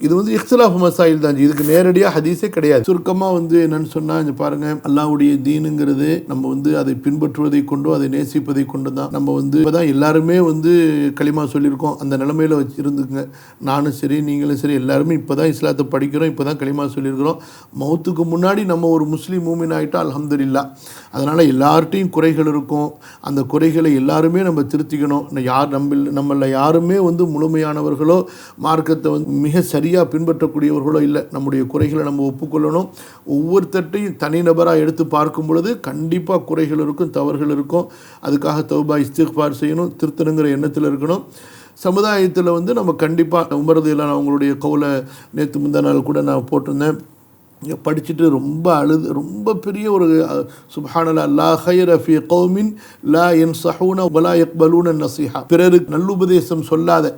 இது இஹ்திலாஃப் மசாயில் தான். இதுக்கு நேரடியாக ஹதீஸே கிடையாது. சுருக்கமாக என்னன்னு சொன்னால், இங்கே பாருங்கள், அல்லாஹ்வுடைய தீனுங்கிறது நம்ம அதை பின்பற்றுவதை கொண்டோ அதை நேசிப்பதை கொண்டு தான். நம்ம இப்போ தான் எல்லாருமே களிமா சொல்லியிருக்கோம். அந்த நிலைமையில் இருந்துக்குங்க. நானும் சரி, நீங்களும் சரி, எல்லாருமே இப்போ தான் இஸ்லாத்தை படிக்கிறோம், இப்போ தான் களிமா சொல்லியிருக்கிறோம். மௌத்துக்கு முன்னாடி நம்ம ஒரு முஸ்லீம் மூமின் ஆகிட்டா அல்ஹம்துலில்லாஹ். அதனால் எல்லார்ட்டையும் குறைகள் இருக்கும். அந்த குறைகளை எல்லாருமே நம்ம திருத்திக்கணும். நம்மள யாருமே முழுமையானவர்களோ மார்க்கத்தை மிக சரியாக பின்பற்றக்கூடியவர்களோ இல்லை. நம்முடைய குறைகளை நம்ம ஒப்புக்கொள்ளணும். ஒவ்வொருத்தட்டையும் தனிநபராக எடுத்து பார்க்கும் பொழுது கண்டிப்பாக குறைகள் இருக்கும், தவறுகள் இருக்கும். அதுக்காக தௌபா இஸ்திக்ஃபார் செய்யணும், திருத்தணுங்கிற எண்ணத்தில் இருக்கணும். சமுதாயத்தில் நம்ம கண்டிப்பாக உமரது இல்லை, அவங்களுடைய கவுலை நேற்று முந்தா நாள் கூட நான் போட்டிருந்தேன். படிச்சுட்டு ரொம்ப பெரிய ஒரு சுப்ஹானல்லாஹ், லா கைர ஃபீ கௌமின் லா யன்ஸஹூன வலா யக்பலூன நஸீஹா. பிறருக்கு நல்லுபதேசம் சொல்லாத,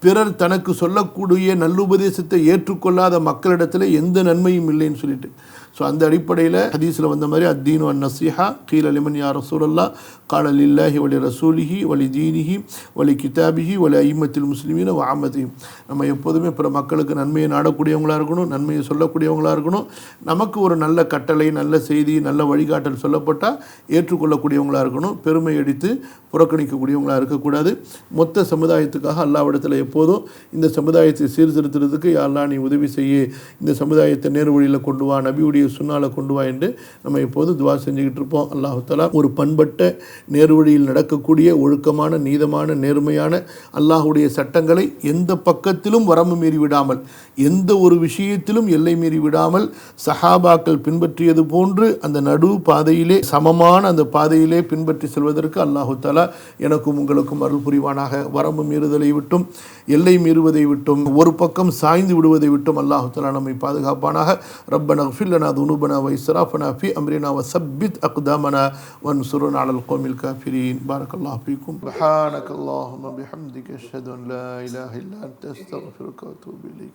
பிறர் தனக்கு சொல்லக்கூடிய நல்லுபதேசத்தை ஏற்றுக்கொள்ளாத மக்களிடத்தில் எந்த நன்மையும் இல்லைன்னு சொல்லிட்டு. ஸோ அந்த அடிப்படையில் ஹதீஸில் வந்த மாதிரி அத்தீனு அன் நஸீஹா கீல லிமன் யா ரசூலல்லாஹ் கால லில்லாஹி வலி ரசூலிஹி வலி தீனிஹி வலி கிதாபிஹி வலி ஐம்மத்தில் முஸ்லிமீன வ ஆமத்திஹிம். நம்ம எப்போதுமே பிற மக்களுக்கு நன்மையை நாடக்கூடியவங்களாக இருக்கணும், நன்மையை சொல்லக்கூடியவங்களாக இருக்கணும். நமக்கு ஒரு நல்ல கட்டளை, நல்ல செய்தி, நல்ல வழிகாட்டல் சொல்லப்பட்டால் ஏற்றுக்கொள்ளக்கூடியவங்களாக இருக்கணும். பெருமை அடித்து புறக்கணிக்கக்கூடியவங்களாக இருக்கக்கூடாது. மொத்த சமுதாயத்துக்காக அல்லாஹ்விடத்தில் எப்போதும் இந்த சமுதாயத்தை சீர்திருத்துறதுக்கு யா அல்லாஹ் நீ உதவி செய்ய, இந்த சமுதாயத்தை நேர் வழியில் கொண்டு வா, நபியுடைய சுன்னால கொண்டு வா என்று நம்ம எப்போது துவா செஞ்சுக்கிட்டு இருப்போம். அல்லாஹ் தஆலா ஒரு பண்பட்ட நேர்வழியில் நடக்கக்கூடிய ஒழுக்கமான நீதமான நேர்மையான அல்லாஹ்வுடைய சட்டங்களை எந்த பக்கத்திலும் வரம்பு மீறி விடாமல், எந்த ஒரு விஷயத்திலும் எல்லை மீறி விடாமல் சஹாபாக்கள் பின்பற்றியது போன்று அந்த நடு பாதையிலே, சமமான அந்த பாதையிலே பின்பற்றி செல்வதற்கு அல்லாஹ் தஆலா எனக்கும் உங்களுக்கும் அருள் புரிவானாக. வரம்பு மீறுதலை விட்டும் எல்லை மீறுவதை விட்டும் ஒரு பக்கம் சாய்ந்து விடுவதை விட்டும் அல்லாஹ் தஆலா நம்மை பாதுகாப்பானாக. ரப்பனா இக்ஃபிர் லனா துனூபனா வ இஸ்ராஃபனா ஃபீ அம்ரினா வ சப்பித் அக்தாமனா வன்சுர்னா அலல் கௌமில் காஃபிரீன். பாரக்கல்லாஹு ஃபீக்கும். சுப்ஹானக்கல்லாஹும்ம பிஹம்திக அஷ்ஹது அன் லா இலாஹா இல்லா அன்த அஸ்தக்ஃபிருக வ அத்தூபு இலைக்.